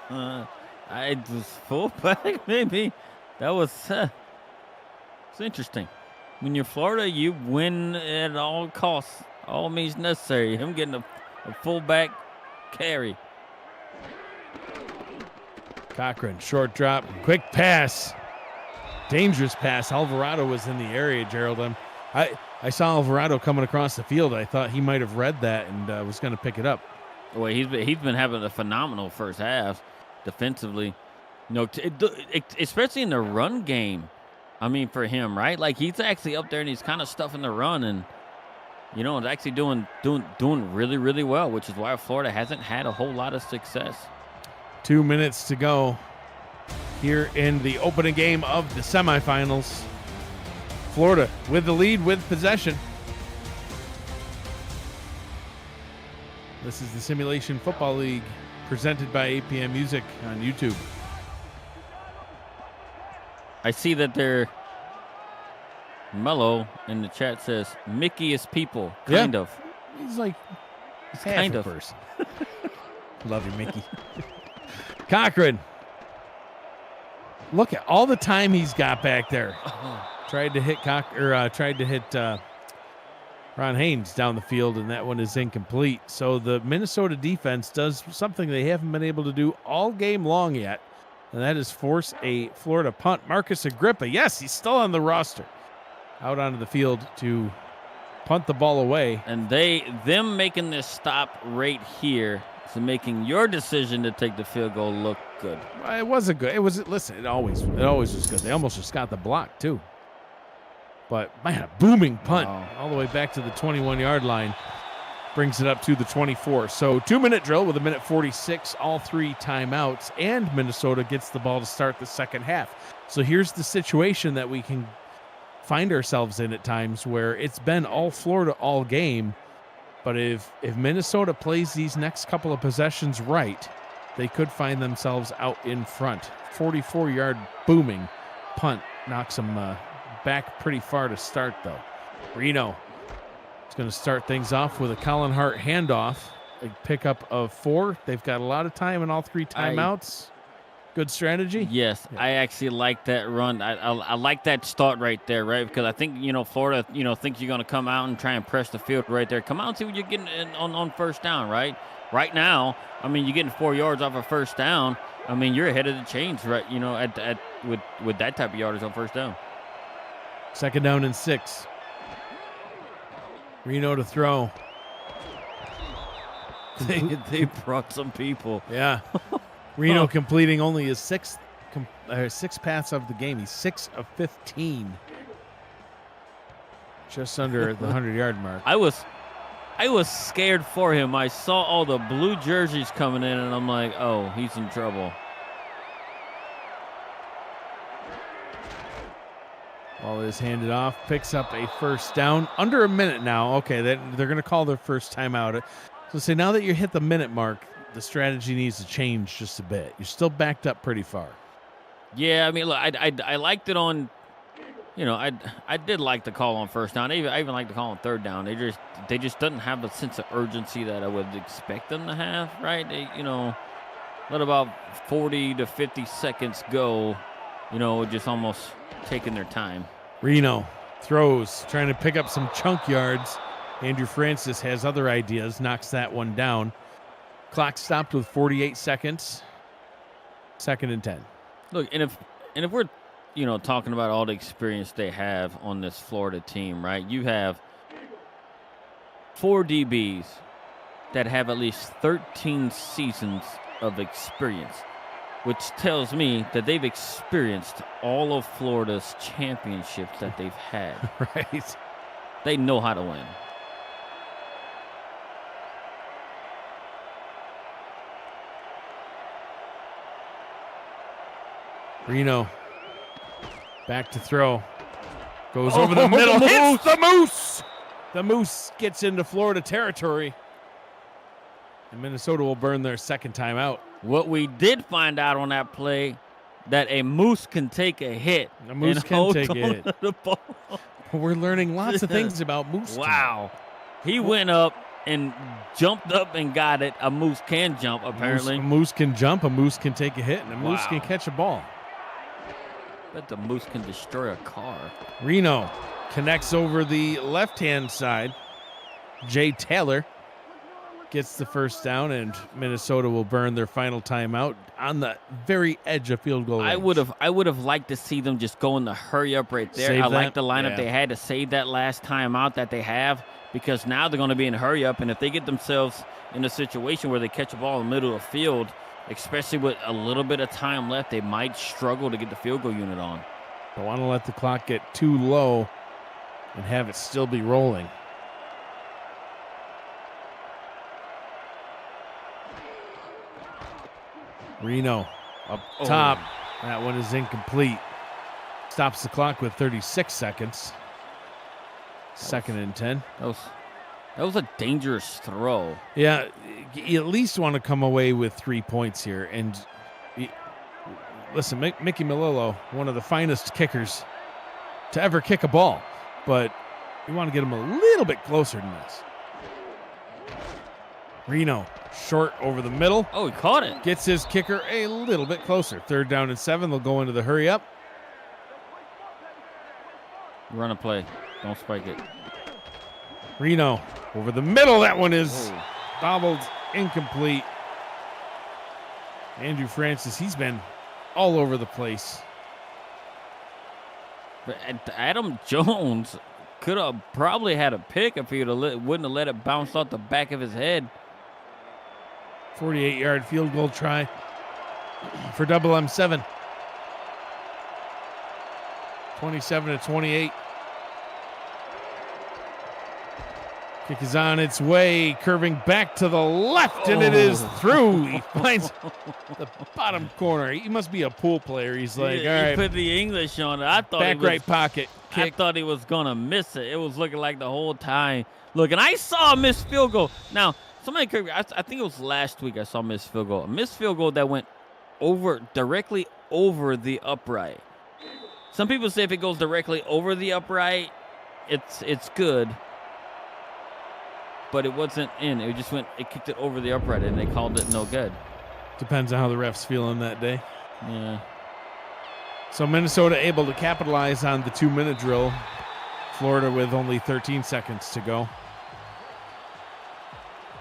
I was fullback, maybe. That was it's interesting. When you're Florida, you win at all costs, all means necessary. Him getting a fullback carry. Cochran, short drop, quick pass. Dangerous pass. Alvarado was in the area, Gerald. I saw Alvarado coming across the field. I thought he might have read that and was going to pick it up. Well, he's been having a phenomenal first half defensively. You know, especially in the run game. I mean, for him, right? Like, he's actually up there and he's kind of stuffing the run and, you know, it's actually doing really, really well, which is why Florida hasn't had a whole lot of success. 2 minutes to go here in the opening game of the semifinals. Florida with the lead with possession. This is the Simulation Football League presented by APM Music on YouTube. I see that they're Mello in the chat says Mickey is people, kind of. He's like half kind a of. person. Love you, Mickey. Cochran. Look at all the time he's got back there. Tried to hit Ron Haynes down the field, and that one is incomplete. So the Minnesota defense does something they haven't been able to do all game long yet, and that is force a Florida punt. Marcus Agrippa, yes, he's still on the roster, out onto the field to punt the ball away. And them making this stop right here is making your decision to take the field goal look good. It wasn't good. It always was good. They almost just got the block too. But man, a booming punt all the way back to the 21-yard line. Brings it up to the 24. So 2-minute drill with 1:46, all 3 timeouts, and Minnesota gets the ball to start the second half. So here's the situation that we can find ourselves in at times, where it's been all Florida all game. But if Minnesota plays these next couple of possessions right, they could find themselves out in front. 44-yard booming punt knocks them back pretty far to start, though. Reno is going to start things off with a Colin Hart handoff, a pickup of 4. They've got a lot of time in all 3 timeouts. Good strategy? Yes, yeah. I actually like that run. I like that start right there, right? Because I think, Florida, thinks you're going to come out and try and press the field right there. Come out and see what you're getting on first down, right? Right now, you're getting 4 yards off of first down. You're ahead of the chains, right? With that type of yardage on first down. 2nd down and 6. Reno to throw. They brought some people. Yeah. Reno completing only his 6th pass of the game. He's 6 of 15. Just under the 100-yard mark. I was scared for him. I saw all the blue jerseys coming in, and I'm like, oh, he's in trouble. Ball is handed off, picks up a first down. Under a minute now. Okay, they're going to call their first timeout. So say now that you hit the minute mark, the strategy needs to change just a bit. You're still backed up pretty far. Yeah, look, I liked it on, I did like the call on first down. I even like the call on third down. They just doesn't have a sense of urgency that I would expect them to have, right? They, let about 40 to 50 seconds go, just almost taking their time. Reno throws, trying to pick up some chunk yards. Andrew Francis has other ideas, knocks that one down. Clock stopped with 48 seconds. 2nd and 10. Look, and if we're, talking about all the experience they have on this Florida team, right? You have 4 DBs that have at least 13 seasons of experience, which tells me that they've experienced all of Florida's championships that they've had. Right. They know how to win. Reno back to throw. Goes over the middle. Hits the Moose. The Moose gets into Florida territory. And Minnesota will burn their 2nd timeout. What we did find out on that play, that a Moose can take a hit. A Moose can take a hit. The ball. We're learning lots of things about Moose. Wow. He went up and jumped up and got it. A Moose can jump, apparently. A Moose can jump, a Moose can take a hit, and a Moose can catch a ball. Bet the Moose can destroy a car. Reno connects over the left-hand side. Jay Taylor gets the first down, and Minnesota will burn their final timeout on the very edge of field goal range. I would have liked to see them just go in the hurry up right there. I like the lineup they had to save that last timeout that they have, because now they're going to be in a hurry up, and if they get themselves in a situation where they catch a ball in the middle of the field, especially with a little bit of time left, they might struggle to get the field goal unit on. Don't want to let the clock get too low and have it still be rolling. Reno up top. That one is incomplete. Stops the clock with 36 seconds. 2nd and 10. That was a dangerous throw. Yeah, you at least want to come away with 3 points here. And listen, Mickey Melillo, one of the finest kickers to ever kick a ball. but you want to get them a little bit closer than this. Reno, short over the middle. Oh, he caught it. Gets his kicker a little bit closer. 3rd down and 7. They'll go into the hurry up. Run a play. Don't spike it. Reno over the middle. That one is bobbled, incomplete. Andrew Francis, he's been all over the place. But Adam Jones could have probably had a pick if he wouldn't have let it bounce off the back of his head. 48-yard field goal try for double M7. 27-28. Kick is on its way, curving back to the left, and it is through. He finds the bottom corner. He must be a pool player. He's like, all right. He put the English on it. I thought back right pocket. Kick. I thought he was going to miss it. It was looking like the whole time. Look, and I saw a missed field goal. Now, somebody correct me. I think it was last week I saw a missed field goal. A missed field goal that went directly over the upright. Some people say if it goes directly over the upright, it's good. But it wasn't in. It kicked it over the upright, and they called it no good. Depends on how the ref's feeling that day. Yeah. So Minnesota able to capitalize on the 2-minute drill. Florida with only 13 seconds to go.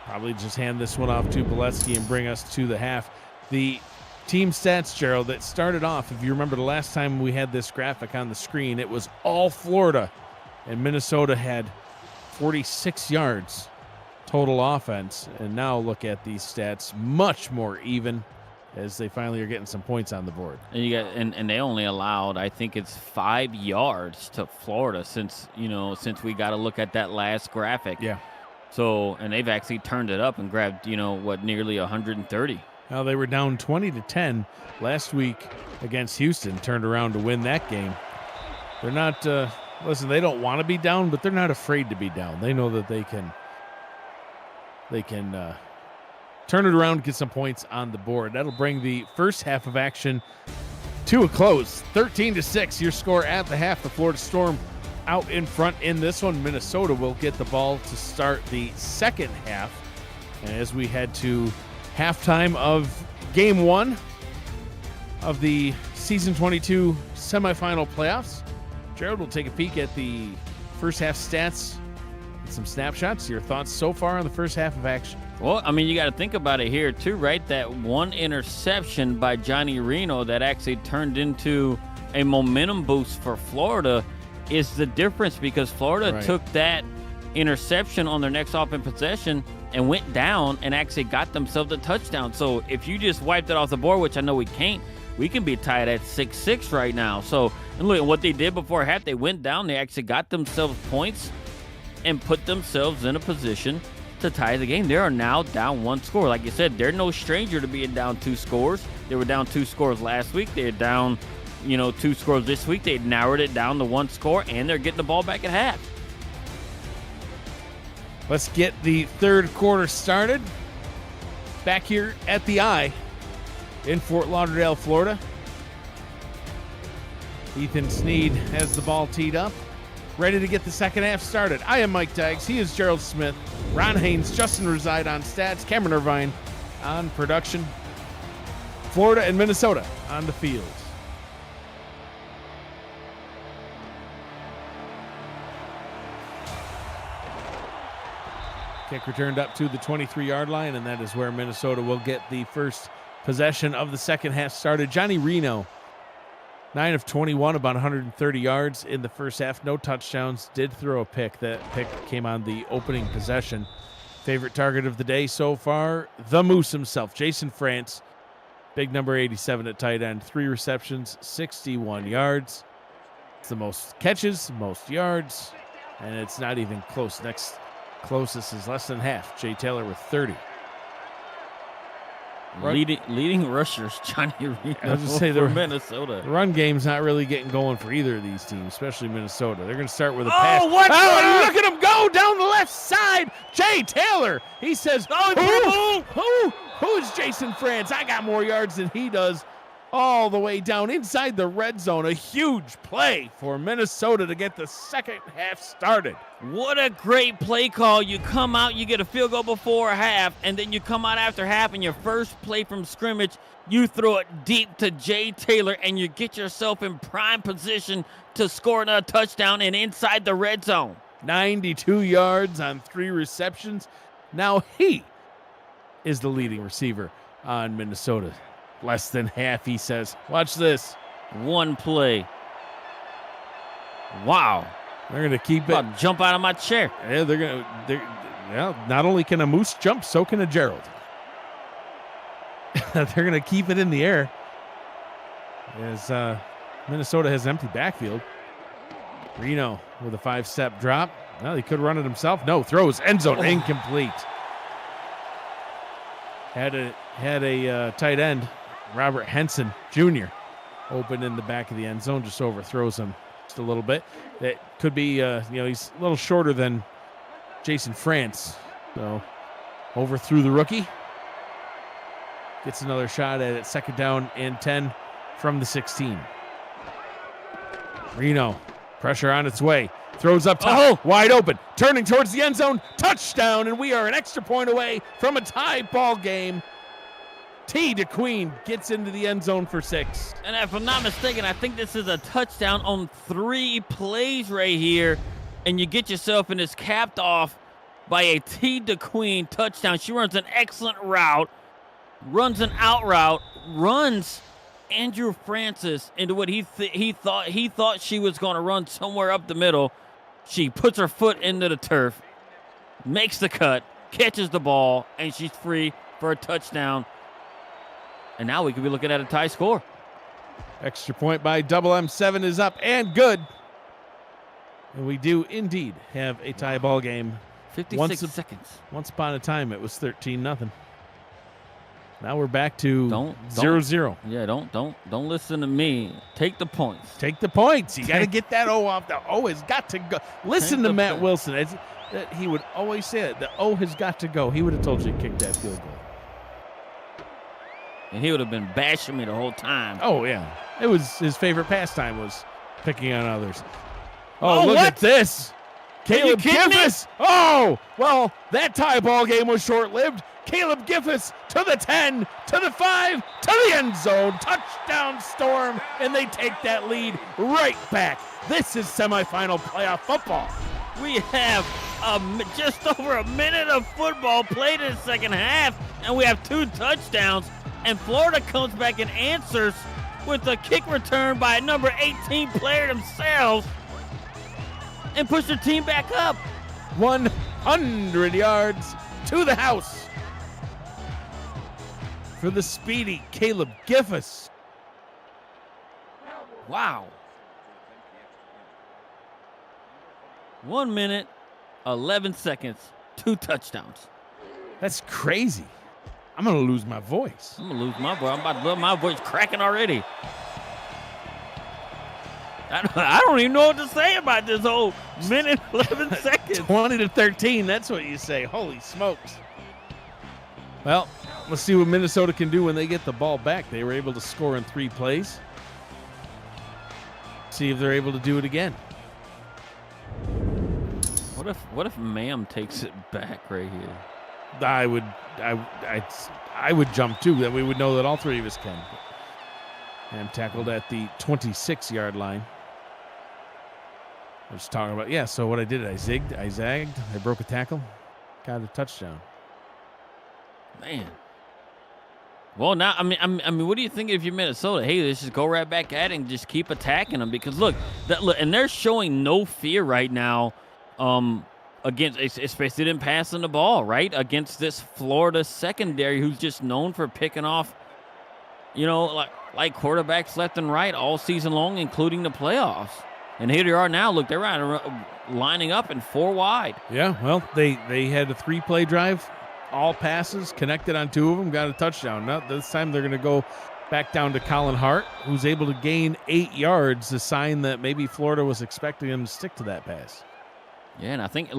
Probably just hand this one off to Boletsky and bring us to the half. The team stats, Gerald, that started off, if you remember the last time we had this graphic on the screen, it was all Florida, and Minnesota had 46 yards total offense. And now look at these stats, much more even as they finally are getting some points on the board. And you got and they only allowed, I think it's 5 yards to Florida since we got to look at that last graphic. Yeah. So, and they've actually turned it up and grabbed, nearly 130. Now they were down 20-10 last week against Houston, turned around to win that game. They're not listen, they don't want to be down, but they're not afraid to be down. They know that they can turn it around, get some points on the board. That'll bring the first half of action to a close. 13-6, your score at the half. The Florida Storm out in front in this one. Minnesota will get the ball to start the second half. And as we head to halftime of Game 1 of the Season 22 semifinal playoffs, Gerald will take a peek at the first half stats and some snapshots. Your thoughts so far on the first half of action? Well, I mean, you got to think about it here, too, right? That one interception by Johnny Reno that actually turned into a momentum boost for Florida is the difference, because Florida took that interception on their next offense possession and went down and actually got themselves a touchdown. So if you just wiped it off the board, which I know we can't, we can be tied at 6-6 right now. So, and look at what they did before half. They went down. They actually got themselves points and put themselves in a position to tie the game. They are now down 1 score. Like you said, they're no stranger to being down 2 scores. They were down 2 scores last week. They're down, 2 scores this week. They narrowed it down to 1 score, and they're getting the ball back at half. Let's get the third quarter started. Back here at the I in Fort Lauderdale, Florida. Ethan Sneed has the ball teed up, ready to get the second half started. I am Mike Dykes. He is Gerald Smith. Ron Haynes, Justin Reside on stats. Cameron Irvine on production. Florida and Minnesota on the field. Kick returned up to the 23-yard line, and that is where Minnesota will get the first possession of the second half started. Johnny Reno, 9 of 21, about 130 yards in the first half. No touchdowns. Did throw a pick. That pick came on the opening possession. Favorite target of the day so far, the Moose himself, Jason France. Big number 87 at tight end. 3 receptions, 61 yards. It's the most catches, most yards, and it's not even close. Next closest is less than half. Jay Taylor with 30. Leading rushers, Johnny Reno. I was just say Minnesota. The run game's not really getting going for either of these teams, especially Minnesota. They're going to start with a pass. Oh, what? Oh, look at him go down the left side. Jay Taylor. He says, who is Jason France? I got more yards than he does. all the way down inside the red zone. A huge play for Minnesota to get the second half started. What a great play call. You come out, you get a field goal before half, and then you come out after half, and your first play from scrimmage, you throw it deep to Jay Taylor, and you get yourself in prime position to score another touchdown and inside the red zone. 92 yards on 3 receptions. Now he is the leading receiver on Minnesota. Less than half, he says. Watch this. One play. Wow. They're going to keep it. About to jump out of my chair. Yeah, they're going to. Well, not only can a moose jump, so can a Gerald. They're going to keep it in the air as Minnesota has an empty backfield. Reno with a 5-step drop. Well, he could run it himself. No, throws end zone incomplete. Had a tight end, Robert Henson Jr., open in the back of the end zone, just overthrows him just a little bit. It could be, he's a little shorter than Jason France, so overthrew the rookie. Gets another shot at it, 2nd down and 10 from the 16. Reno, pressure on its way. Throws up top, wide open, turning towards the end zone, touchdown, and we are an extra point away from a tie ball game. T. DeQueen gets into the end zone for 6. And if I'm not mistaken, I think this is a touchdown on 3 plays right here, and you get yourself in this capped off by a T. DeQueen touchdown. She runs an excellent route, runs an out route, runs Andrew Francis into what he thought she was going to run somewhere up the middle. She puts her foot into the turf, makes the cut, catches the ball, and she's free for a touchdown. And now we could be looking at a tie score. Extra point by Double M7 is up and good. And we do indeed have a tie ball game. 56 seconds. Once upon a time, it was 13-0. Now we're back to 0-0. Yeah, don't listen to me. Take the points. Take the points. You got to get that O off. The O has got to go. Listen to Matt Wilson. He would always say it. The O has got to go. He would have told you to kick that field goal. And he would have been bashing me the whole time. Oh, yeah. It was his favorite pastime was picking on others. Oh, look at this. Caleb Giffis. Oh, well, that tie ball game was short-lived. Caleb Giffis to the 10, to the 5, to the end zone. Touchdown Storm, and they take that lead right back. This is semifinal playoff football. We have just over a minute of football played in the second half, and we have 2 touchdowns. And Florida comes back and answers with a kick return by a number 18 player themselves and push their team back up. 100 yards to the house for the speedy Caleb Giffis. Wow. 1 minute, 11 seconds, 2 touchdowns. That's crazy. I'm going to lose my voice. I'm going to lose my voice. I'm about to lose my voice cracking already. I don't even know what to say about this whole minute, 11 seconds. 20-13, that's what you say. Holy smokes. Well, let's see what Minnesota can do when they get the ball back. They were able to score in 3 plays. See if they're able to do it again. What if Ma'am takes it back right here? I would jump too. That we would know that all 3 of us can. And tackled at the 26-yard line. I was talking about, so what I did, I zigged, I zagged, I broke a tackle, got a touchdown. Man. Well, now, I mean, what do you think if you're Minnesota? Hey, let's just go right back at it and just keep attacking them because look, and they're showing no fear right now, against, especially them passing the ball, right? Against this Florida secondary who's just known for picking off, like quarterbacks left and right all season long, including the playoffs. And here they are now. Look, they're lining up in 4 wide. Yeah, well, they had a 3-play drive, all passes, connected on 2 of them, got a touchdown. Now this time they're going to go back down to Colin Hart, who's able to gain 8 yards, a sign that maybe Florida was expecting him to stick to that pass. Yeah, and I think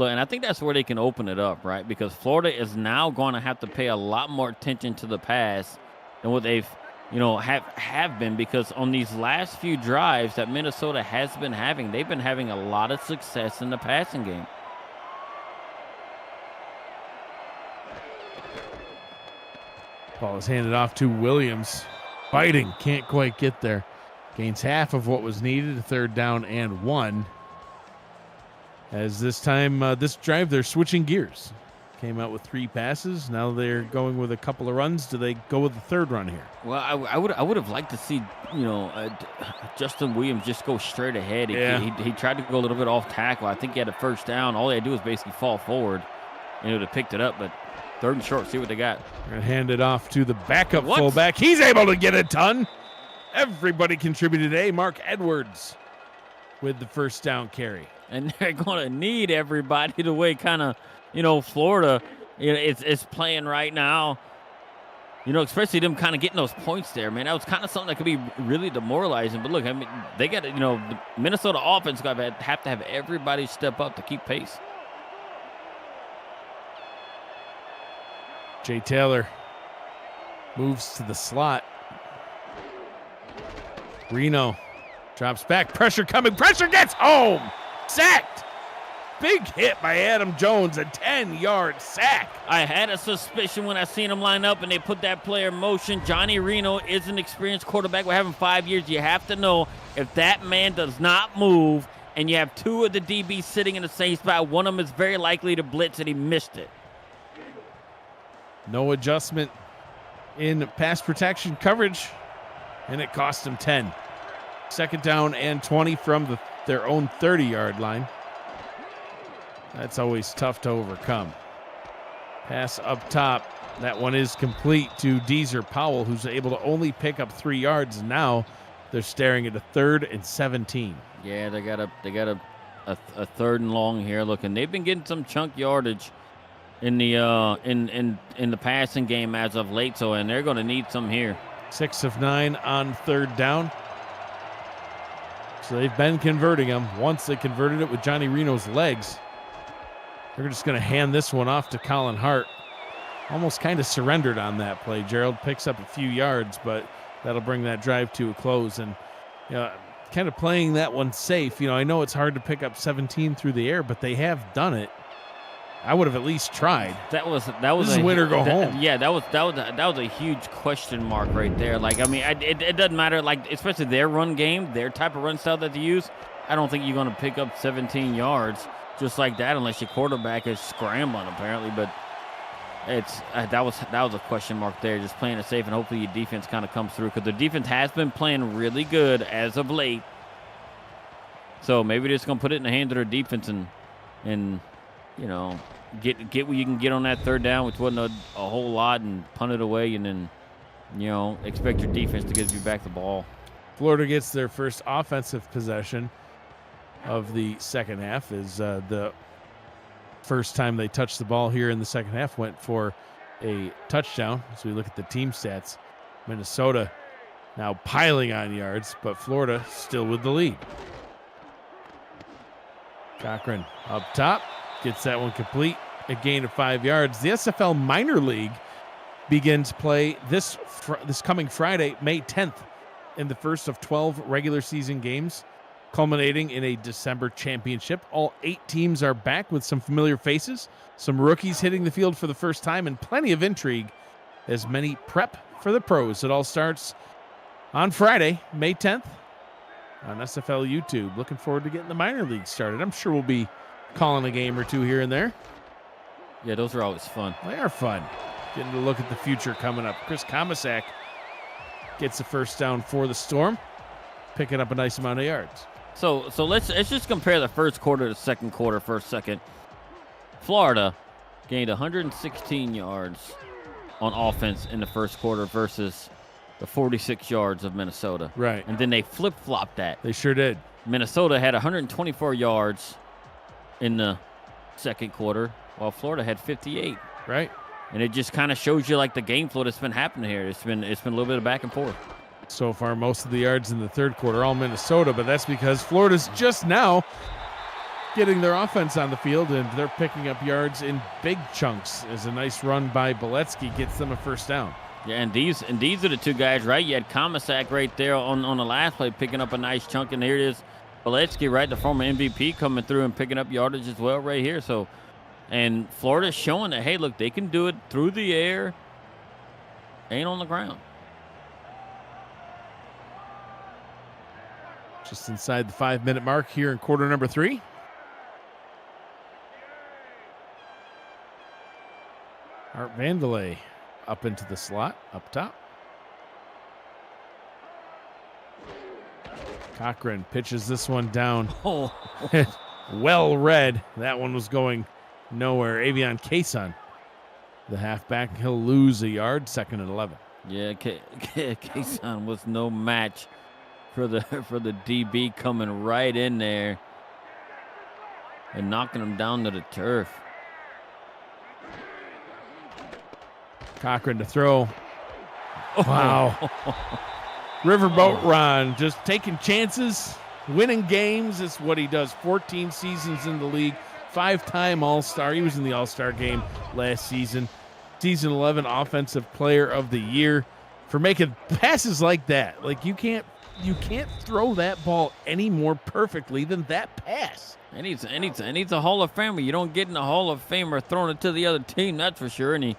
that's where they can open it up, right? Because Florida is now going to have to pay a lot more attention to the pass than what they've have been, because on these last few drives that Minnesota has been having, they've been having a lot of success in the passing game. Ball is handed off to Williams. Fighting, can't quite get there. Gains half of what was needed, a 3rd down and 1. As this time, this drive, they're switching gears. Came out with 3 passes. Now they're going with a couple of runs. Do they go with the 3rd run here? Well, I would have liked to see, Justin Williams just go straight ahead. He tried to go a little bit off tackle. I think he had a 1st down. All he had to do was basically fall forward, and it would have picked it up. But 3rd and short, see what they got. They're going to hand it off to the backup fullback. He's able to get it done. Everybody contributed today. Mark Edwards with the 1st down carry. And they're going to need everybody the way kind of, Florida it's playing right now. Especially them kind of getting those points there, man. That was kind of something that could be really demoralizing. But look, I mean, they got to, the Minnesota offense got to have everybody step up to keep pace. Jay Taylor moves to the slot. Reno drops back. Pressure coming. Pressure gets home. Sacked. Big hit by Adam Jones. A 10-yard sack. I had a suspicion when I seen him line up and they put that player in motion. Johnny Reno is an experienced quarterback. We're having 5 years. You have to know, if that man does not move and you have 2 of the DBs sitting in the same spot, one of them is very likely to blitz, and he missed it. No adjustment in pass protection coverage, and it cost him 10. 2nd down and 20 from their own 30-yard line. That's always tough to overcome. Pass up top. That one is complete to Deezer Powell, who's able to only pick up 3 yards. Now they're staring at a 3rd and 17. Yeah, they got a 3rd and long here. Look, and they've been getting some chunk yardage in the in the passing game as of late, and they're going to need some here. 6 of 9 on 3rd down. So they've been converting them. Once they converted it with Johnny Reno's legs, they're just going to hand this one off to Colin Hart. Almost kind of surrendered on that play. Gerald picks up a few yards, but that'll bring that drive to a close. And kind of playing that one safe. I know it's hard to pick up 17 through the air, but they have done it. I would have at least tried. That was this is win or go home. Yeah, that was a huge question mark right there. Like, I mean, it doesn't matter. Like, especially their run game, their type of run style that they use. I don't think you're going to pick up 17 yards just like that unless your quarterback is scrambling, apparently. But that was a question mark there. Just playing it safe, and hopefully your defense kind of comes through, because the defense has been playing really good as of late. So maybe they're just going to put it in the hands of their defense and get what you can get on that 3rd down, which wasn't a whole lot, and punt it away, and then, expect your defense to give you back the ball. Florida gets their first offensive possession of the second half. Is the first time they touched the ball here in the second half went for a touchdown. As we look at the team stats, Minnesota now piling on yards, but Florida still with the lead. Cochran up top. Gets that one complete, a gain of 5 yards. The SFL Minor League begins play this coming Friday, May 10th, in the first of 12 regular season games, culminating in a December championship. All 8 teams are back with some familiar faces, some rookies hitting the field for the first time, and plenty of intrigue as many prep for the pros. It all starts on Friday, May 10th, on SFL YouTube. Looking forward to getting the minor league started. I'm sure we'll be calling a game or 2 here and there. Yeah, those are always fun. They are fun. Getting to look at the future coming up. Chris Komisak gets the 1st down for the Storm, picking up a nice amount of yards. So let's just compare the first quarter to the second quarter for a second. Florida gained 116 yards on offense in the first quarter versus the 46 yards of Minnesota. Right. And then they flip-flopped that. They sure did. Minnesota had 124 yards in the second quarter, while Florida had 58. Right. And it just kind of shows you like the game flow that's been happening here. It's been a little bit of back and forth. So far, most of the yards in the third quarter all Minnesota, but that's because Florida's just now getting their offense on the field, and they're picking up yards in big chunks as a nice run by Boletsky gets them a 1st down. Yeah, and these are the two guys, right? You had Komisak right there on the last play, picking up a nice chunk, and here it is, Beletsky, right, the former MVP, coming through and picking up yardage as well right here. So, and Florida's showing that, hey, look, they can do it through the air, ain't on the ground. Just inside the 5-minute mark here in quarter number 3. Art Vandelay up into the slot, up top. Cochran pitches this one down. Oh. Well read. That one was going nowhere. Avion Kason, the halfback, he'll lose a yard, 2nd and 11. Yeah, Kason was no match for the DB, coming right in there and knocking him down to the turf. Cochran to throw. Wow. Riverboat Ron, just taking chances, winning games is what he does. 14 seasons in the league, 5-time All-Star. He was in the All-Star game last season. Season 11 Offensive Player of the Year for making passes like that. Like, you can't throw that ball any more perfectly than that pass. And he's a Hall of Famer. You don't get in the Hall of Famer throwing it to the other team, that's for sure. And he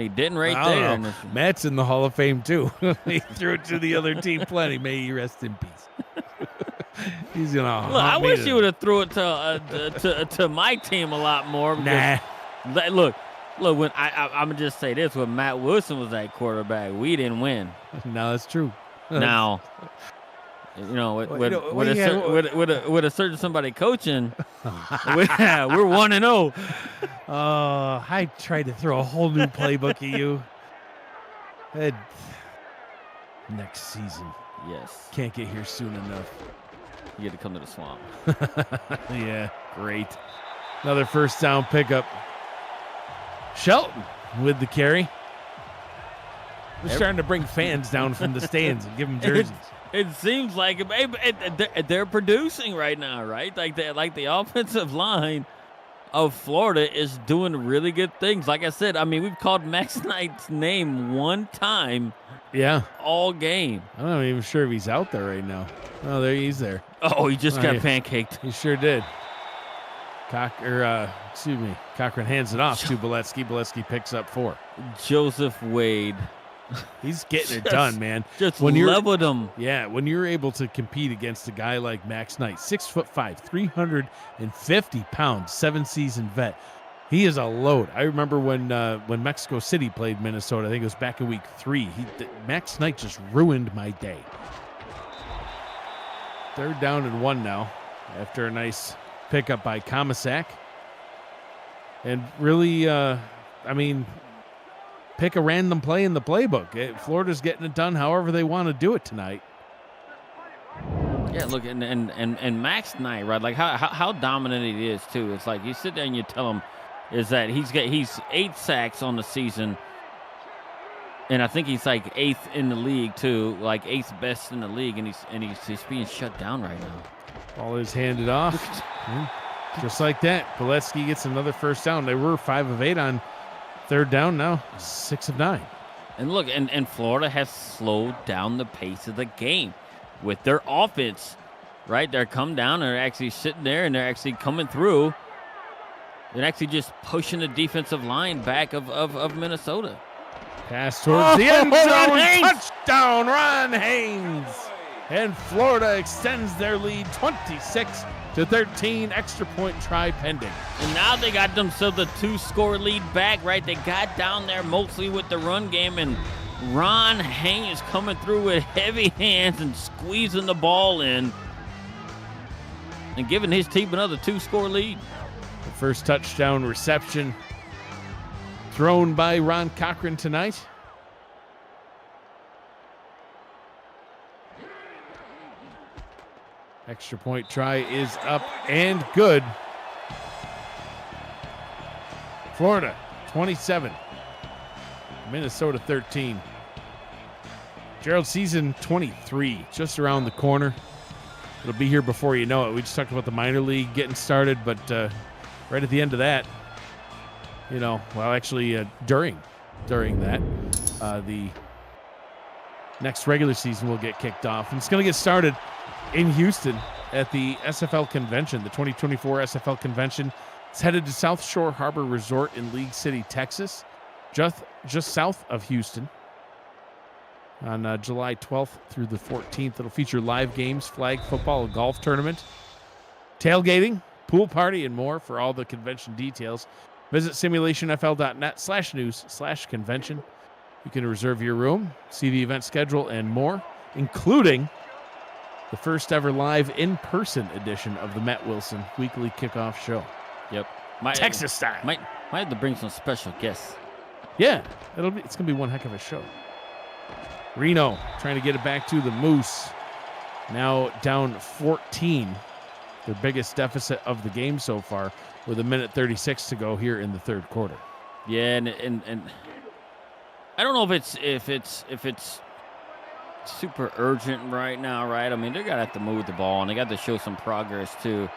didn't right there. Matt's in the Hall of Fame, too. He threw it to the other team plenty. May he rest in peace. He's going to look, I wish you would have threw it to my team a lot more. Nah. Look, when I'm going to just say this. When Matt Wilson was at quarterback, we didn't win. No, that's true. Now, you know, with a certain somebody coaching, we're 1-0. I tried to throw a whole new playbook at you. Next season. Yes. Can't get here soon enough. You get to come to the swamp. Yeah, great. Another first down pickup. Shelton with the carry. We're starting to bring fans down from the stands and give them jerseys. It seems like they're producing right now, right? Like the offensive line of Florida is doing really good things. Like I said, I mean, we've called Max Knight's name one time. Yeah. All game. I'm not even sure if he's out there right now. Oh, there he's there. Oh, he just got pancaked. He sure did. Cochran hands it off to Beletsky. Beletsky picks up 4. Joseph Wade. He's getting it done, man. Just leveled him. Yeah, when you're able to compete against a guy like Max Knight, 6'5", 350 pounds, 7-season vet. He is a load. I remember when Mexico City played Minnesota. I think it was back in week 3. Max Knight just ruined my day. 3rd down and 1 now after a nice pickup by Komisak. And really, pick a random play in the playbook. Florida's getting it done however they want to do it tonight. Yeah, look, and Max Knight, right? Like how dominant he is too. It's like you sit there and you tell him is that he's 8 sacks on the season, and I think he's like 8th in the league too, like 8th best in the league, and he's being shut down right now. Ball is handed off, just like that. Beletsky gets another first down. They were 5 of 8 on 3rd down. Now 6 of 9. And look, and Florida has slowed down the pace of the game with their offense, right? They're come down, they're actually sitting there, and they're actually coming through. They're actually just pushing the defensive line back of Minnesota. Pass towards the end zone. Touchdown, Ron Haynes. And Florida extends their lead 26-13. Extra point try pending. And now they got themselves a 2-score lead back, right? They got down there mostly with the run game, and Ron Haynes coming through with heavy hands and squeezing the ball in and giving his team another 2-score lead. The first touchdown reception thrown by Ron Cochran tonight. Extra point try is up and good. Florida 27, Minnesota 13. Gerald season 23, just around the corner. It'll be here before you know it. We just talked about the minor league getting started, but right at the end of that, during during that. The next regular season will get kicked off. And it's going to get started in Houston at the SFL convention, the 2024 SFL convention. It's headed to South Shore Harbor Resort in League City, Texas, just south of Houston. On July 12th through the 14th, it'll feature live games, flag football, a golf tournament, tailgating, pool party, and more. For all the convention details, visit simulationfl.net/news/convention. You can reserve your room, see the event schedule, and more, including the first ever live in-person edition of the Matt Wilson weekly kickoff show. Yep. Texas style. Might have to bring some special guests. Yeah, it's gonna be one heck of a show. Reno trying to get it back to the Moose. Now down 14, their biggest deficit of the game so far, with 1:36 to go here in the third quarter. Yeah, and I don't know if it's super urgent right now, right? I mean, they're gonna have to move the ball, and they got to show some progress too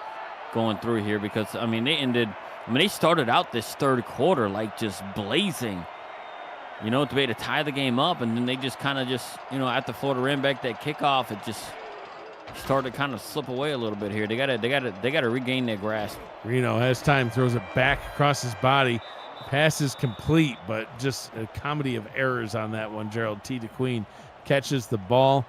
going through here, because I mean they started out this third quarter like just blazing, to be able to tie the game up, and then they just kind of at the Florida ran back that kickoff, it just started to kind of slip away a little bit here. They gotta regain their grasp. Reno has time, throws it back across his body, pass is complete, but just a comedy of errors on that one. Gerald T. DeQueen catches the ball.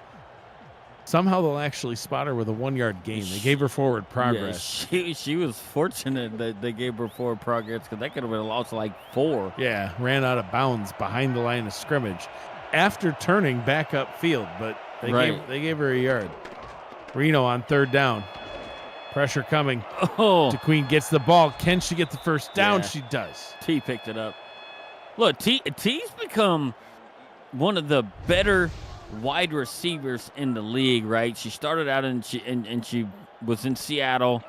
Somehow they'll actually spot her with a 1-yard gain. They gave her forward progress. Yeah, she was fortunate that they gave her forward progress, because that could have been lost like 4. Yeah, ran out of bounds behind the line of scrimmage after turning back up field, but they gave her a yard. Reno on third down. Pressure coming. Oh. DeQueen gets the ball. Can she get the first down? Yeah. She does. T picked it up. Look, T's become one of the better wide receivers in the league, right? She started out and she was in Seattle,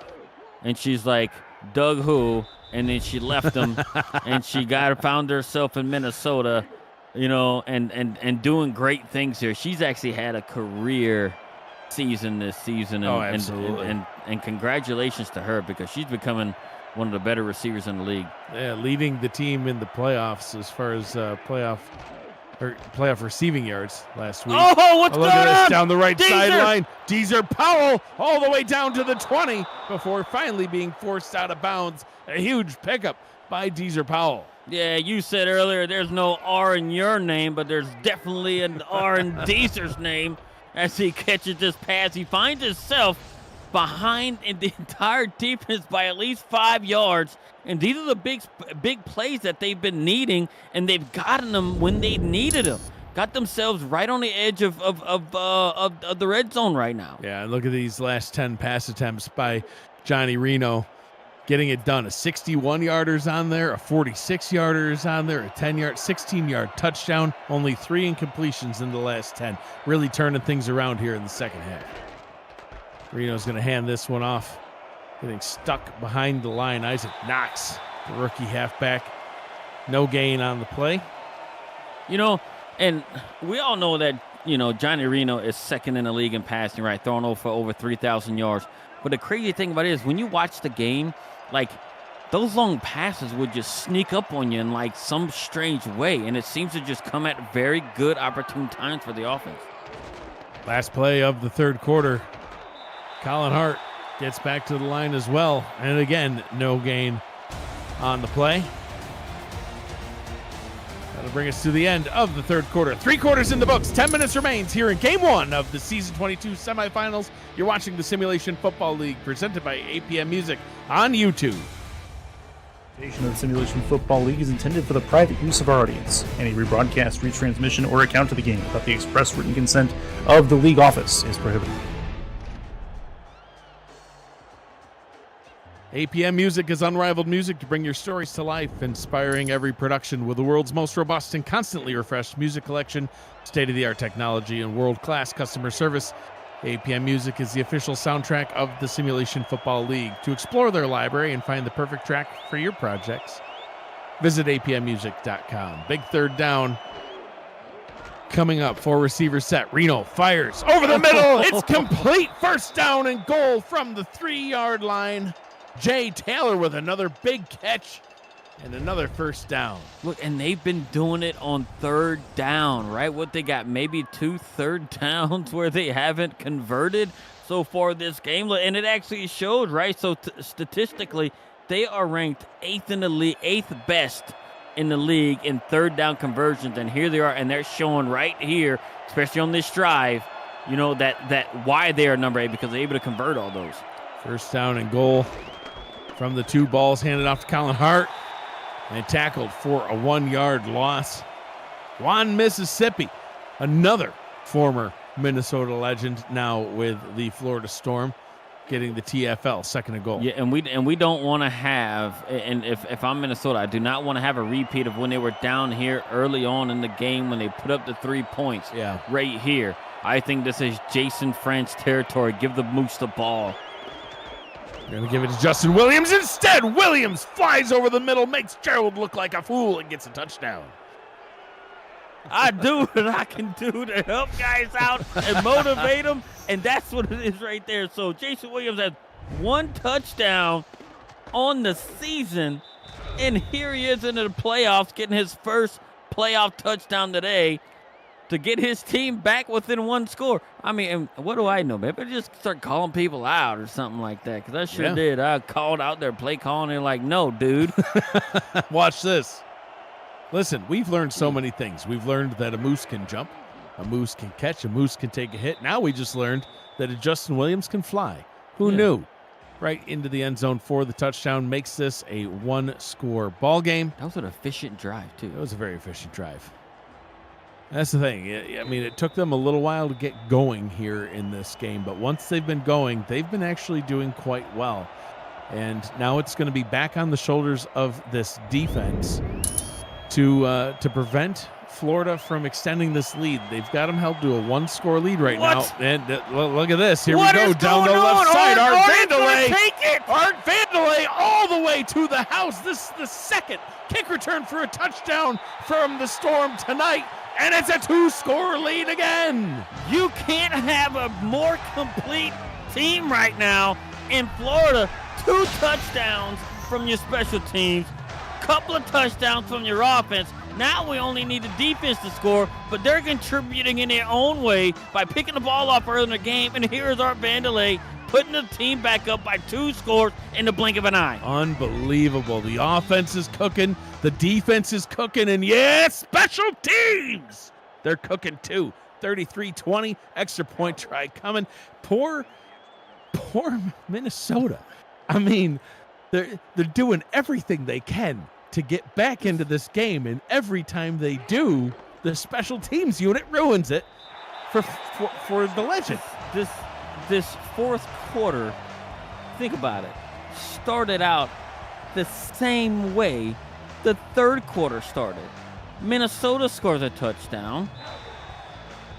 and she's like, Doug who? And then she left them and she found herself in Minnesota, and doing great things here. She's actually had a career season this season, and absolutely. And congratulations to her, because she's becoming one of the better receivers in the league. Yeah, leading the team in the playoffs as far as playoff receiving yards last week. Oh, what's going on? Look at this down the right Deezer! sideline. Deezer Powell all the way down to the 20 before finally being forced out of bounds. A huge pickup by Deezer Powell. Yeah, you said earlier there's no R in your name, but there's definitely an R in Deezer's name as he catches this pass. He finds himself behind in the entire defense by at least 5 yards. And these are the big plays that they've been needing, and they've gotten them when they needed them. Got themselves right on the edge of the red zone right now. Yeah, and look at these last 10 pass attempts by Johnny Reno. Getting it done. A 61-yarder's on there, a 46-yarder's on there, a 10-yard, 16-yard touchdown. Only 3 incompletions in the last 10. Really turning things around here in the second half. Reno's going to hand this one off. Getting stuck behind the line. Isaac Knox, the rookie halfback. No gain on the play. And we all know that, Johnny Reno is second in the league in passing, right? Throwing for over 3,000 yards. But the crazy thing about it is when you watch the game, like, those long passes would just sneak up on you in, like, some strange way. And it seems to just come at very good, opportune times for the offense. Last play of the third quarter. Colin Hart gets back to the line as well. And again, no gain on the play. That'll bring us to the end of the third quarter. 3 quarters in the books. 10 minutes remains here in Game 1 of the Season 22 semifinals. You're watching the Simulation Football League presented by APM Music on YouTube. The of the Simulation Football League is intended for the private use of our audience. Any rebroadcast, retransmission, or account of the game without the express written consent of the league office is prohibited. APM Music is unrivaled music to bring your stories to life, inspiring every production with the world's most robust and constantly refreshed music collection, state-of-the-art technology, and world-class customer service. APM Music is the official soundtrack of the Simulation Football League. To explore their library and find the perfect track for your projects, visit apmmusic.com. Big third down coming up. 4 receiver set. Reno fires over the middle. It's complete. First down and goal from the 3-yard line. Jay Taylor with another big catch And another first down. Look, and they've been doing it on third down, right? What they got, maybe 2 third downs where they haven't converted so far this game. And it actually showed, right? So statistically, they are ranked 8th in the league, 8th best in the league in third down conversions. And here they are, and they're showing right here, especially on this drive, that why they are number 8, because they're able to convert all those. First down and goal from the 2 balls handed off to Colin Hart. And tackled for a 1-yard loss. Juan, Mississippi, another former Minnesota legend, now with the Florida Storm, getting the TFL, second and goal. Yeah, and we don't want to have, and if I'm Minnesota, I do not want to have a repeat of when they were down here early on in the game when they put up the 3 points. Yeah, right here. I think this is Jason France territory. Give the Moose the ball. They're going to give it to Justin Williams. Instead, Williams flies over the middle, makes Gerald look like a fool, and gets a touchdown. I do what I can do to help guys out and motivate them, and that's what it is right there. So Jason Williams has 1 touchdown on the season, and here he is into the playoffs, getting his first playoff touchdown today to get his team back within 1 score. I mean, and what do I know? Maybe I just start calling people out or something like that, because I sure did. I called out their play calling, and they're like, no, dude. Watch this. Listen, we've learned so many things. We've learned that a moose can jump, a moose can catch, a moose can take a hit. Now we just learned that a Justin Williams can fly. Who knew? Right into the end zone for the touchdown, makes this a 1-score ball game. That was an efficient drive, too. It was a very efficient drive. That's the thing. I mean, it took them a little while to get going here in this game, but once they've been going, they've been actually doing quite well. And now it's going to be back on the shoulders of this defense to prevent Florida from extending this lead. They've got them held to a 1-score lead right now. And look at this. Here we go down the left side. Art Vandelay all the way to the house. This is the second kick return for a touchdown from the Storm tonight. And it's a 2-score lead again. You can't have a more complete team right now in Florida. 2 touchdowns from your special teams, couple of touchdowns from your offense. Now we only need the defense to score, but they're contributing in their own way by picking the ball up early in the game. And here's Art Vandelay putting the team back up by 2 scores in the blink of an eye. Unbelievable. The offense is cooking. The defense is cooking. And special teams. They're cooking too. 33-20. Extra point try coming. Poor Minnesota. I mean, they're doing everything they can to get back into this game. And every time they do, the special teams unit ruins it for the Legend. This fourth quarter, think about it, started out the same way the third quarter started. Minnesota scores a touchdown,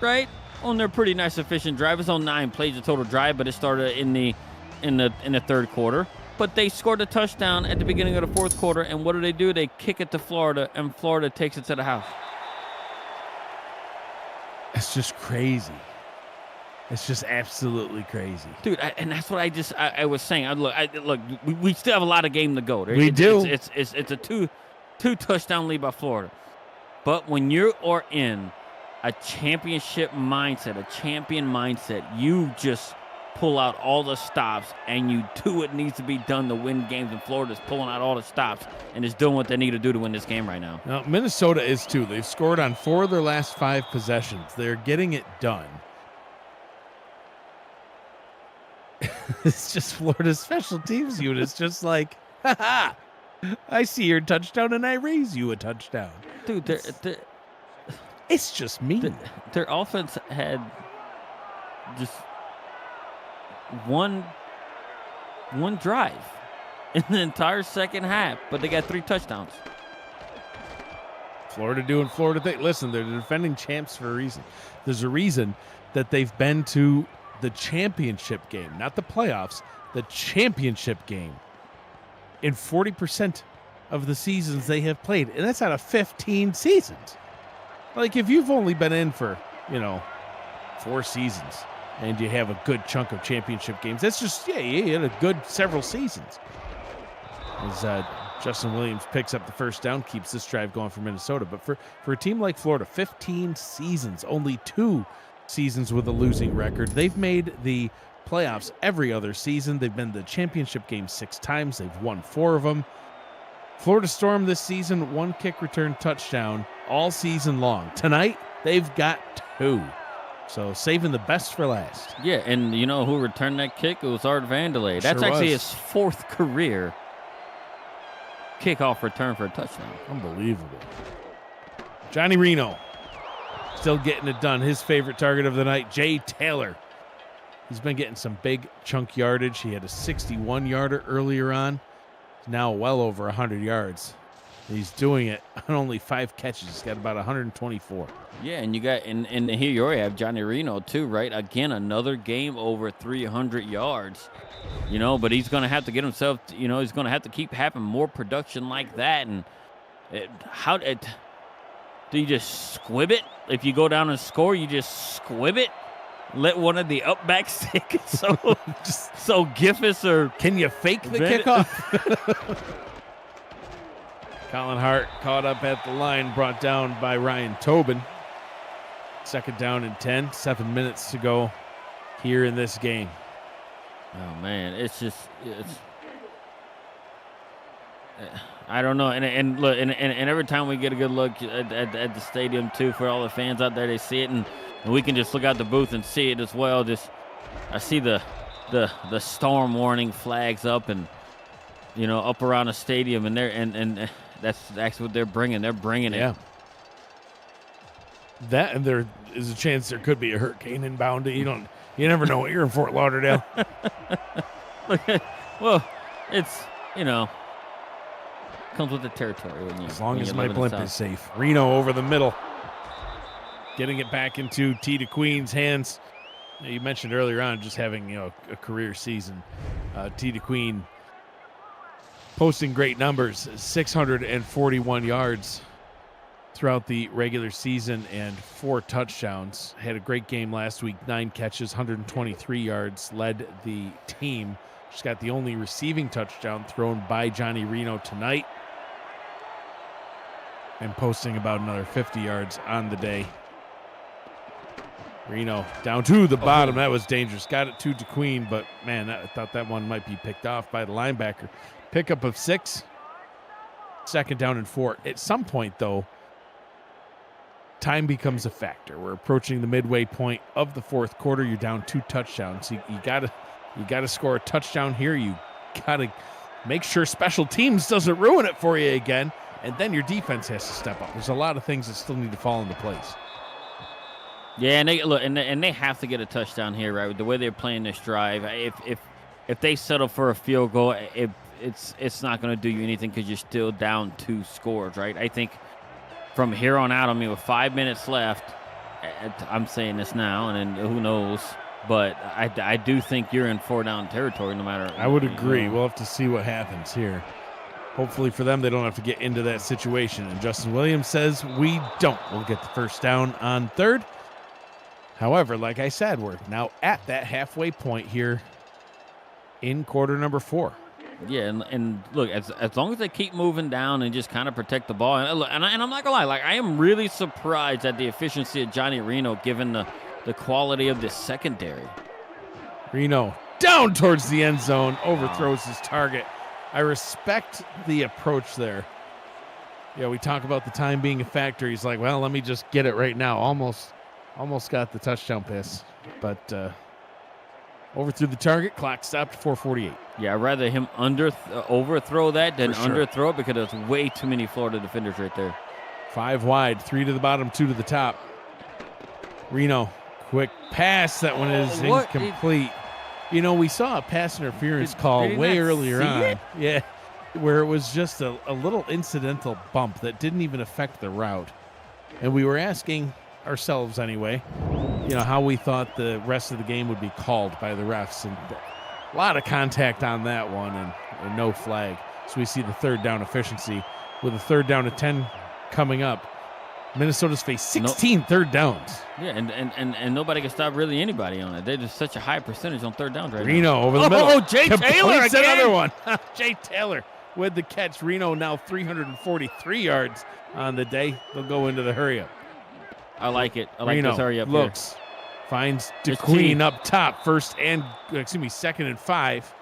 right, on their pretty nice efficient drive. It's on 9 plays the total drive, but it started in the third quarter. But they scored a touchdown at the beginning of the fourth quarter, and what do? They kick it to Florida, and Florida takes it to the house. It's just crazy. It's just absolutely crazy, dude. And that's what I was saying. Look, we still have a lot of game to go. We do. It's a two touchdown lead by Florida, but when you are in a championship mindset, a champion mindset, you just pull out all the stops and you do what needs to be done to win games. And Florida's pulling out all the stops and is doing what they need to do to win this game right now. Now Minnesota is too. They've scored on 4 of their last 5 possessions. They're getting it done. It's just Florida's special teams unit. It's just like, ha, I see your touchdown and I raise you a touchdown. Dude, it's just mean. Their offense had just one drive in the entire second half, but they got 3 touchdowns. Florida doing Florida thing. Listen, they're the defending champs for a reason. There's a reason that they've been to the championship game, not the playoffs, the championship game in 40% of the seasons they have played. And that's out of 15 seasons. Like, if you've only been in for, 4 seasons and you have a good chunk of championship games, that's just, you had a good several seasons. As Justin Williams picks up the first down, keeps this drive going for Minnesota. But for a team like Florida, 15 seasons, only 2 seasons with a losing record. They've made the playoffs every other season. They've been to the championship game 6 times. They've won 4 of them. Florida Storm this season, 1 kick return touchdown all season long. Tonight, they've got 2. So saving the best for last. Yeah, and you know who returned that kick? It was Art Vandelay. That's Sure actually was. his 4th career kickoff return for a touchdown. Unbelievable. Johnny Reno still getting it done. His favorite target of the night, Jay Taylor. He's been getting some big chunk yardage. He had a 61-yarder earlier on. He's now well over 100 yards. He's doing it on only 5 catches. He's got about 124. Yeah, and you got and here you already have Johnny Reno too, right? Again, another game over 300 yards. You know, but he's going to have to get himself, you know, he's going to have to keep having more production like that. And do you just squib it? If you go down and score, you just squib it? Let one of the up back stick it so Giffis or Can you fake the kickoff? Colin Hart caught up at the line, brought down by Ryan Tobin. 2nd down and 10, 7 minutes to go here in this game. Oh man, it's I don't know, and look, and every time we get a good look at the stadium too, for all the fans out there, they see it, and we can just look out the booth and see it as well. I see the storm warning flags up, and you know, up around the stadium, and and that's what they're bringing. They're bringing it. Yeah. That, and there is a chance there could be a hurricane inbound. You never know. You're in Fort Lauderdale. Well, it's, you know, comes with the territory. As long as my blimp is safe. Reno over the middle, getting it back into T. DeQueen's hands. You mentioned earlier on just having, you know, a career season. T. DeQueen posting great numbers, 641 yards throughout the regular season and 4 touchdowns. Had a great game last week, 9 catches, 123 yards, led the team. Just got the only receiving touchdown thrown by Johnny Reno tonight, and posting about another 50 yards on the day. Reno down to the bottom. That was dangerous. Got it to DeQueen, but man, I thought that one might be picked off by the linebacker. Pickup of 6. 2nd down and 4. At some point, though, time becomes a factor. We're approaching the midway point of the 4th quarter. You're down 2 touchdowns. You gotta score a touchdown here. You gotta make sure special teams doesn't ruin it for you again, and then your defense has to step up. There's a lot of things that still need to fall into place. Yeah, and they have to get a touchdown here, right? With the way they're playing this drive, if they settle for a field goal, it's not going to do you anything because you're still down 2 scores, right? I think from here on out, I mean, with 5 minutes left, I'm saying this now, and then who knows, but I do think you're in 4-down territory no matter. I would agree. We'll have to see what happens here. Hopefully for them, they don't have to get into that situation. And Justin Williams says we don't. We'll get the first down on 3rd. However, like I said, we're now at that halfway point here in quarter number 4. Yeah, and look, as long as they keep moving down and just kind of protect the ball, and I'm not gonna lie, like I am really surprised at the efficiency of Johnny Reno given the quality of this secondary. Reno down towards the end zone, overthrows his target. I respect the approach there. Yeah, we talk about the time being a factor. He's like, well, let me just get it right now. Almost got the touchdown pass, but overthrew the target. Clock stopped at 4:48. Yeah, I'd rather him overthrow that than For sure. underthrow it because there's way too many Florida defenders right there. 5 wide, 3 to the bottom, 2 to the top. Reno, quick pass. That one is incomplete. You know, we saw a pass interference call way earlier on. Yeah, where it was just a little incidental bump that didn't even affect the route. And we were asking ourselves anyway, you know, how we thought the rest of the game would be called by the refs. And a lot of contact on that one and no flag. So we see the 3rd down efficiency with a 3rd down and 10 coming up. Minnesota's faced 16 third downs. Yeah, and nobody can stop really anybody on it. They're just such a high percentage on 3rd downs right now. Reno over the middle. Oh, Jay Taylor again. Another one. Jay Taylor with the catch. Reno now 343 yards on the day. They'll go into the hurry up. I like it. I like Reno this hurry up looks, finds It's DeQueen T. up top, second and 5,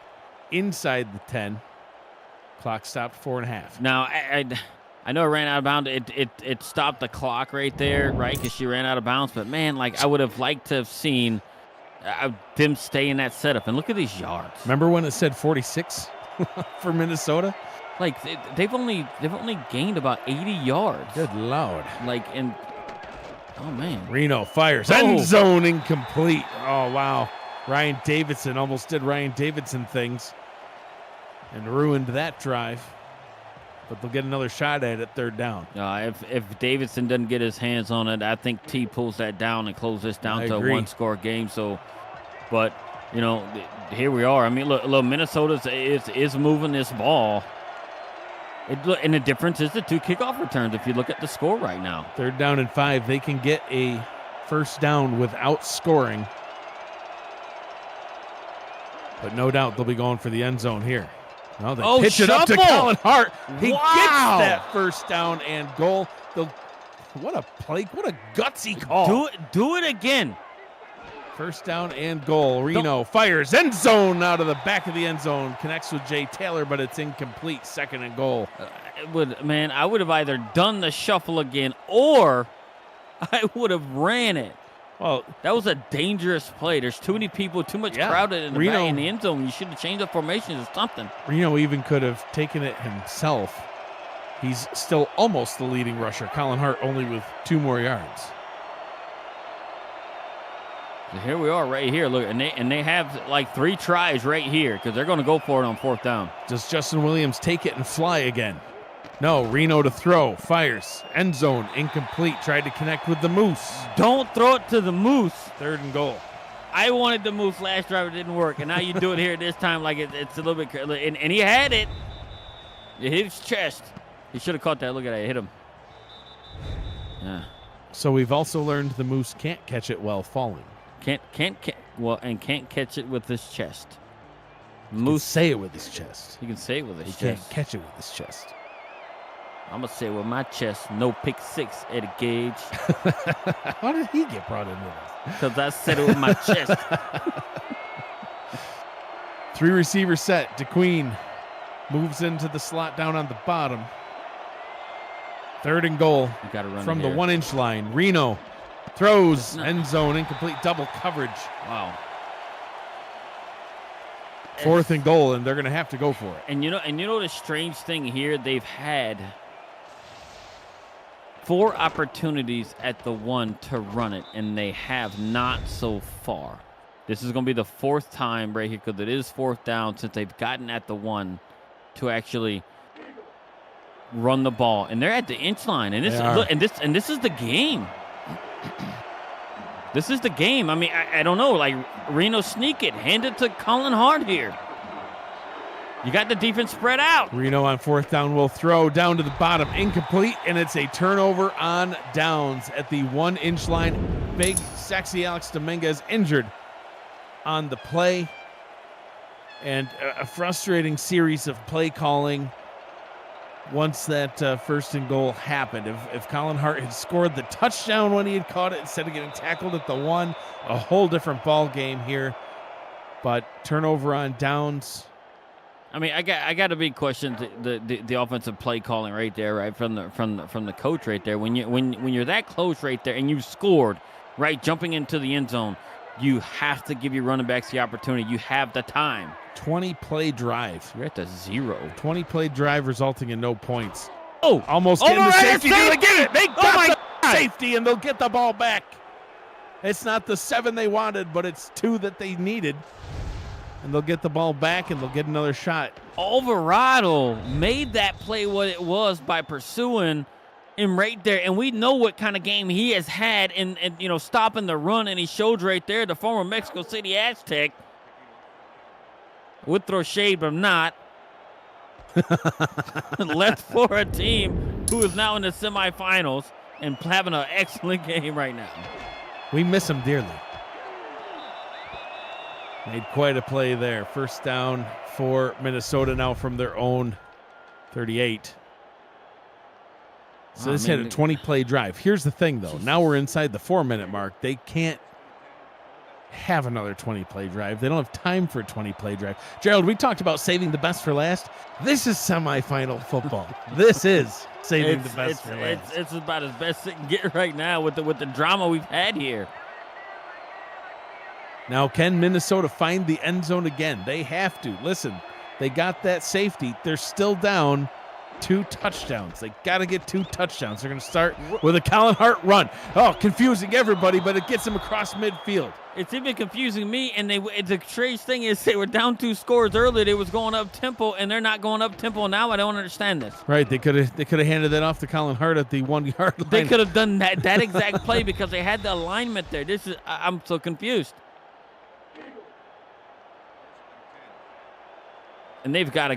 inside the 10. Clock stopped 4.5. Now, I know it ran out of bounds. It stopped the clock right there, right? Because she ran out of bounds. But, man, like, I would have liked to have seen them stay in that setup. And look at these yards. Remember when it said 46 for Minnesota? Like, they've only gained about 80 yards. Good Lord. Like, and, oh, man. Reno fires. End zone incomplete. Oh, wow. Ryan Davidson almost did Ryan Davidson things and ruined that drive. But they'll get another shot at it, third down. If Davidson doesn't get his hands on it, I think T pulls that down and closes this down to a one-score game. So, but, you know, here we are. I mean, look Minnesota is moving this ball. And the difference is the 2 kickoff returns if you look at the score right now. 3rd down and 5. They can get a first down without scoring. But no doubt they'll be going for the end zone here. No, they pitch it up to Colin Hart. He gets that first down and goal. What a play. What a gutsy call. Do it again. First down and goal. Reno fires. End zone out of the back of the end zone. Connects with Jay Taylor, but it's incomplete. 2nd and goal. I would have either done the shuffle again or I would have ran it. Well, that was a dangerous play. There's too many people, too much crowded in the back in the end zone. You should have changed the formations or something. Reno even could have taken it himself. He's still almost the leading rusher. Colin Hart only with 2 more yards. So here we are right here. Look, and they have like 3 tries right here because they're going to go for it on 4th down. Does Justin Williams take it and fly again? No, Reno to throw, fires, end zone, incomplete, tried to connect with the Moose. Don't throw it to the Moose. 3rd and goal. I wanted the Moose last drive, it didn't work, and now you do it here this time like it's a little bit, and he had it. It hit his chest. He should have caught that. Look at that, it hit him. Yeah. So we've also learned the Moose can't catch it while falling. Can't catch it with his chest. Moose say it with his chest. He can say it with his chest. He can't catch it with his chest. I'm going to say it with my chest, no pick 6, Eddie Gage. How did he get brought into this? Because I said it with my chest. 3 receiver set. DeQueen moves into the slot down on the bottom. 3rd and goal from the 1-inch line. Reno throws, end zone, incomplete, double coverage. Wow. 4th and goal, and they're going to have to go for it. And you know the strange thing here, they've had 4 opportunities at the 1 to run it, and they have not so far. This is going to be the 4th time right here because it is 4th down since they've gotten at the 1 to actually run the ball, and they're at the inch line, and this is the game. This is the game. I mean, I don't know. Like, Reno sneak it. Hand it to Colin Hart here. You got the defense spread out. Reno on 4th down will throw down to the bottom. Incomplete, and it's a turnover on downs at the 1-inch line. Big, sexy Alex Dominguez injured on the play. And a frustrating series of play calling once that 1st and goal happened. If Colin Hart had scored the touchdown when he had caught it instead of getting tackled at the 1, a whole different ball game here. But turnover on downs. I mean, I got a big question the offensive play calling right there, right from the coach right there. When you're that close right there and you scored, right, jumping into the end zone, you have to give your running backs the opportunity. You have the time. 20-play drive. You're at the 0. 20-play drive resulting in no points. Oh, almost getting the safety. They get it. They got the safety, and they'll get the ball back. It's not the 7 they wanted, but it's 2 that they needed. And they'll get the ball back, and they'll get another shot. Alvarado made that play what it was by pursuing him right there. And we know what kind of game he has had in stopping the run, and he showed right there the former Mexico City Aztec. Would throw shade, but I'm not. Left for a team who is now in the semifinals and having an excellent game right now. We miss him dearly. Made quite a play there. 1st down for Minnesota now from their own 38. So Oh, this man, had a 20-play drive. Here's the thing, though. Now we're inside the 4-minute mark. They can't have another 20-play drive. They don't have time for a 20-play drive. Gerald, we talked about saving the best for last. This is semifinal football. This is saving the best for last. It's about as best it can get right now with the drama we've had here. Now, can Minnesota find the end zone again? They have to. Listen, they got that safety. They're still down 2 touchdowns. They got to get 2 touchdowns. They're going to start with a Colin Hart run. Oh, confusing everybody, but it gets them across midfield. It's even confusing me, and the strange thing is they were down 2 scores earlier. They was going up tempo, and they're not going up tempo now. I don't understand this. Right, they could have handed that off to Colin Hart at the 1-yard line. They could have done that exact play because they had the alignment there. I'm so confused. And they've got to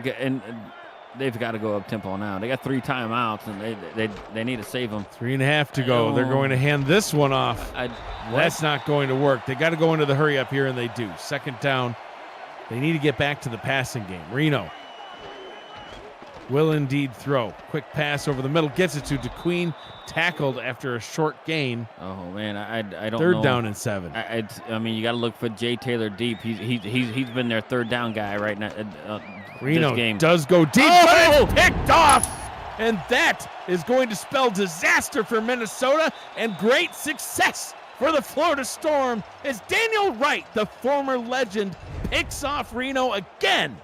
go up tempo now. They got 3 timeouts, and they need to save them. 3.5 to go. They're going to hand this one off. That's not going to work. They got to go into the hurry up here, and they do. 2nd down. They need to get back to the passing game. Reno will indeed throw. Quick pass over the middle. Gets it to DeQueen. Tackled after a short gain. Oh, man, I don't know. 3rd down and 7. I mean, you got to look for Jay Taylor deep. He's been their 3rd down guy right now. Reno this game does go deep, but it's picked off. And that is going to spell disaster for Minnesota and great success for the Florida Storm as Daniel Wright, the former legend, picks off Reno again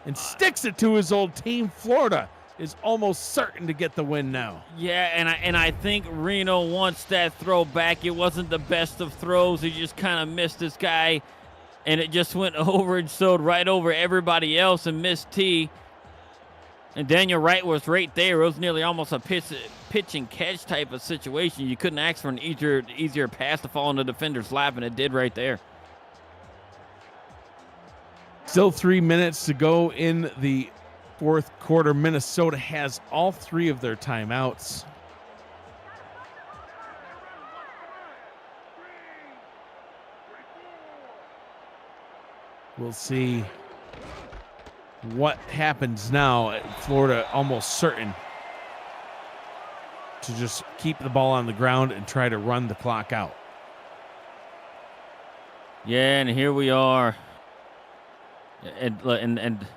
and sticks it to his old team. Florida is almost certain to get the win now. Yeah, and I think Reno wants that throw back. It wasn't the best of throws. He just kind of missed this guy, and it just went over and sewed right over everybody else and missed T. And Daniel Wright was right there. It was nearly almost a pitch and catch type of situation. You couldn't ask for an easier pass to fall in the defender's lap, and it did right there. Still 3 minutes to go in the 4th quarter. Minnesota has all 3 of their timeouts. We'll see what happens now. Florida almost certain to just keep the ball on the ground and try to run the clock out. Yeah, and here we are. And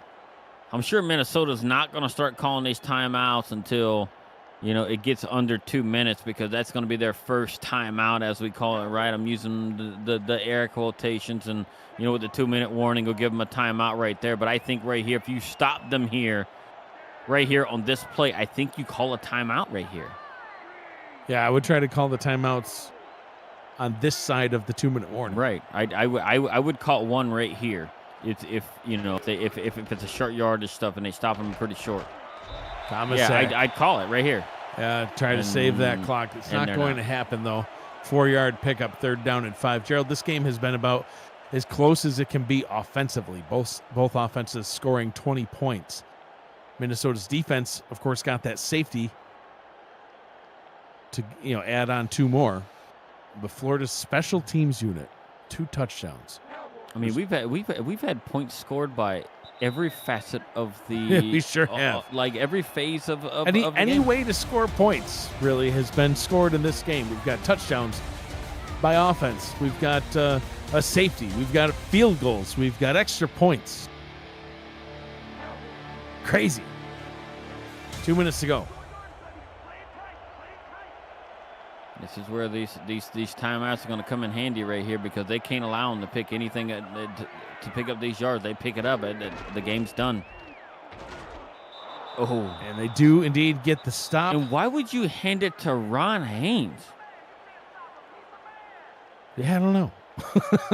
I'm sure Minnesota's not going to start calling these timeouts until, it gets under 2 minutes, because that's going to be their first timeout, as we call it, right? I'm using the air quotations, and, with the 2-minute warning, we'll give them a timeout right there. But I think right here, if you stop them right here on this play, I think you call a timeout right here. Yeah, I would try to call the timeouts on this side of the 2-minute warning. Right. I would call one right here. If it's a short yardage stuff and they stop them pretty short. Thomas, I'd call it right here. Yeah, try to save that clock. It's not going to happen, though. 4-yard pickup, 3rd down and 5. Gerald, this game has been about as close as it can be offensively. Both offenses scoring 20 points. Minnesota's defense, of course, got that safety to add on 2 more. But Florida's special teams unit, 2 touchdowns. I mean, we've had points scored by every facet of the. Yeah, we sure have. Like every phase of any the game. way to score points really has been scored in this game. We've got touchdowns by offense. We've got a safety. We've got field goals. We've got extra points. Crazy. 2 minutes to go. This is where these timeouts are going to come in handy right here, because they can't allow them to pick anything to pick up these yards. They pick it up, the game's done. Oh, and they do indeed get the stop. And why would you hand it to Ron Haynes? Yeah, I don't know.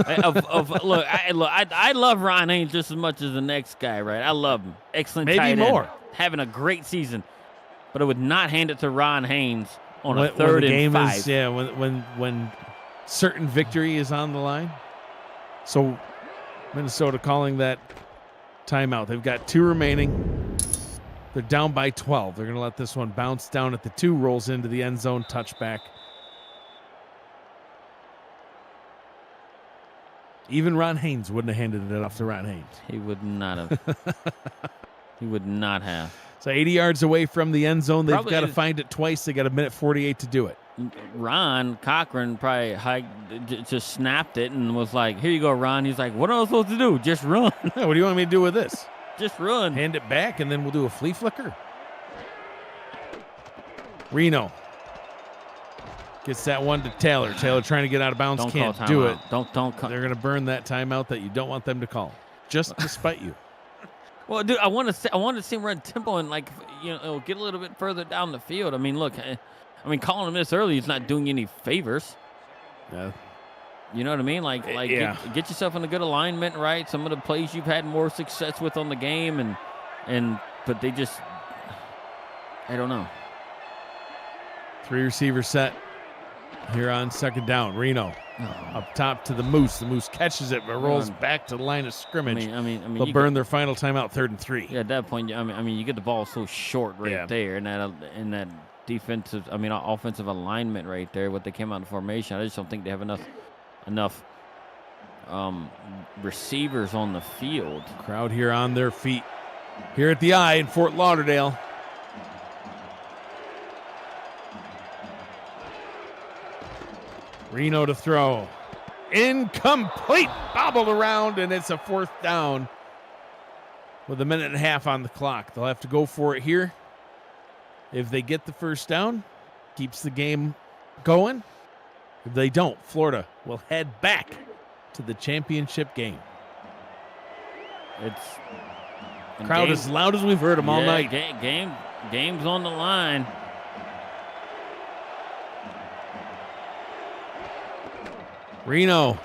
I love Ron Haynes just as much as the next guy, right? I love him. Excellent tight end. Maybe more. Having a great season. But I would not hand it to Ron Haynes on a 3rd and 5. When certain victory is on the line. So Minnesota calling that timeout. They've got 2 remaining. They're down by 12. They're going to let this one bounce down at the 2, rolls into the end zone, touchback. Even Ron Haynes wouldn't have handed it off to Ron Haynes. He would not have. He would not have. So 80 yards away from the end zone. They've Probably got to is- find it twice. They got a minute 48 to do it. Ron Cochran probably just snapped it and was like, here you go, Ron. He's like, what am I supposed to do? Just run. What do you want me to do with this? Just run. Hand it back, and then we'll do a flea flicker. Reno gets that one to Taylor. Taylor trying to get out of bounds. Don't Can't call do it. timeout. Don't call. They're going to burn that timeout that you don't want them to call, just to spite you. Well, dude, I want to see him run tempo and get a little bit further down the field. I mean, look, calling him this early is not doing you any favors. Yeah. You know what I mean? Yeah. Get yourself in a good alignment, right? Some of the plays you've had more success with on the game, but they just, I don't know. 3 receiver set here on second down. Reno up top to the Moose. The Moose catches it, but rolls back to the line of scrimmage. I mean, They'll burn their final timeout, 3rd and 3. Yeah, at that point, you get the ball so short right there, and that offensive alignment right there. What they came out in formation, I just don't think they have enough receivers on the field. Crowd here on their feet here at the I in Fort Lauderdale. Reno to throw. Incomplete. Bobbled around, and it's a 4th down with a minute and a half on the clock. They'll have to go for it here. If they get the first down, keeps the game going. If they don't, Florida will head back to the championship game. Crowd as loud as we've heard them all night. Game's on the line. Reno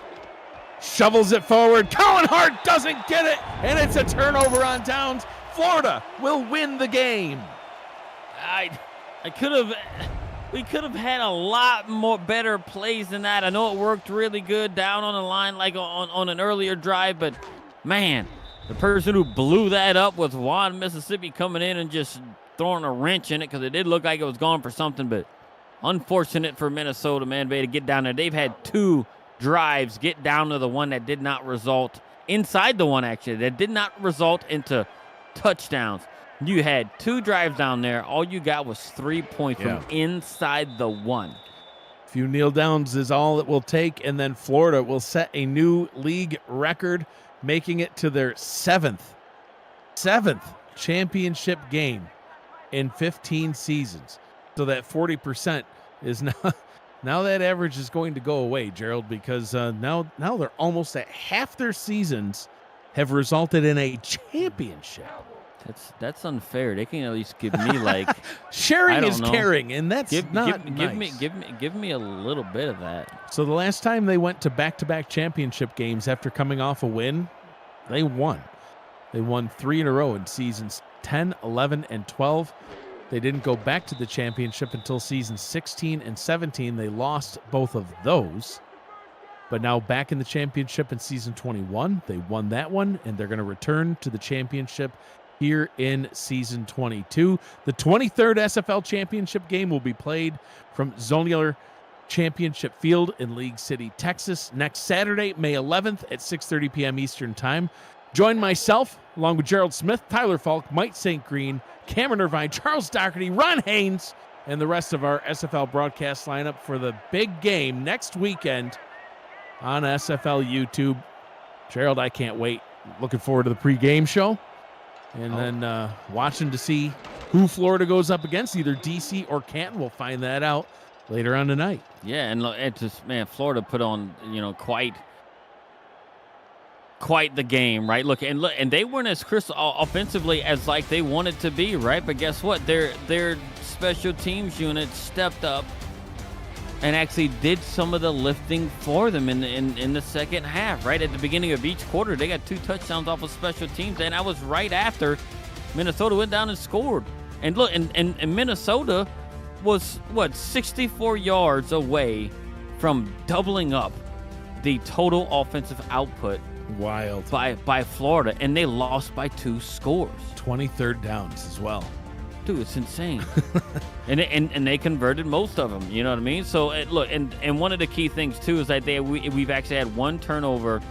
shovels it forward. Colin Hart doesn't get it, and it's a turnover on downs. Florida will win the game. We could have had a lot more better plays than that. I know it worked really good down on the line like on an earlier drive, but man, the person who blew that up was Juan, Mississippi, coming in and just throwing a wrench in it because it did look like it was going for something, but unfortunate for Minnesota, man, to get down there. They've had 2 drives get down to the one that did not result, inside the one actually, that did not result into touchdowns. You had 2 drives down there. All you got was 3 points from inside the one. A few kneel downs is all it will take, and then Florida will set a new league record, making it to their 7th championship game in 15 seasons. So that 40% is now that average is going to go away, Gerald, because now they're almost at half their seasons have resulted in a championship. That's unfair. They can at least give me sharing is caring, and that's nice. Give me a little bit of that. So the last time they went to back-to-back championship games after coming off a win, they won. They won 3 in a row in seasons 10, 11, and 12. They didn't go back to the championship until seasons 16 and 17. They lost both of those. But now back in the championship in season 21, they won that one, and they're going to return to the championship here in season 22. The 23rd SFL championship game will be played from Zonular Championship Field in League City, Texas, next Saturday, May 11th at 6:30 p.m. Eastern Time. Join myself, along with Gerald Smith, Tyler Falk, Mike St. Green, Cameron Irvine, Charles Doherty, Ron Haynes, and the rest of our SFL broadcast lineup for the big game next weekend on SFL YouTube. Gerald, I can't wait. Looking forward to the pregame show. And then watching to see who Florida goes up against, either DC or Canton. We'll find that out later on tonight. Yeah, and just, man, Florida put on, quite the game, right? Look, and they weren't as crisp offensively as they wanted to be, right? But guess what? Their special teams unit stepped up and actually did some of the lifting for them in the second half, right? At the beginning of each quarter, they got 2 touchdowns off of special teams, and that was right after Minnesota went down and scored. And look, and Minnesota was, 64 yards away from doubling up the total offensive output. Wild. By Florida, and they lost by 2 scores. 23rd downs as well. Dude, it's insane. and they converted most of them, you know what I mean? So, look, and one of the key things, too, is that we've actually had 1 turnover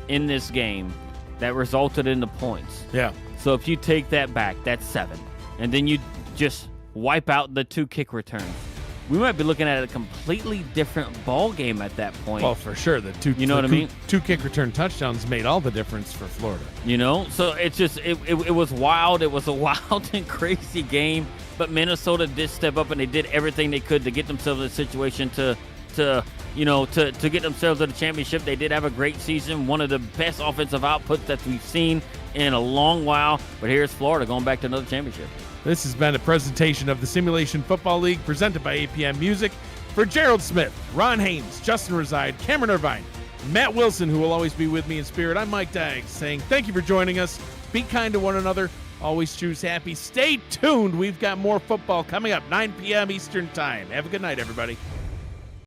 in this game, that resulted in the points. Yeah. So if you take that back, that's 7. And then you just wipe out the 2 kick returns. We might be looking at a completely different ball game at that point. Well, for sure. The two, You know what I mean? 2 kick return touchdowns made all the difference for Florida. You know, so it's just it was wild. It was a wild and crazy game. But Minnesota did step up and they did everything they could to get themselves in a situation to get themselves to the championship. They did have a great season, one of the best offensive outputs that we've seen in a long while. But here's Florida going back to another championship. This has been a presentation of the Simulation Football League presented by APM Music. For Gerald Smith, Ron Haynes, Justin Reside, Cameron Irvine, Matt Wilson, who will always be with me in spirit, I'm Mike Daggs saying thank you for joining us. Be kind to one another. Always choose happy. Stay tuned. We've got more football coming up, 9 p.m. Eastern Time. Have a good night, everybody.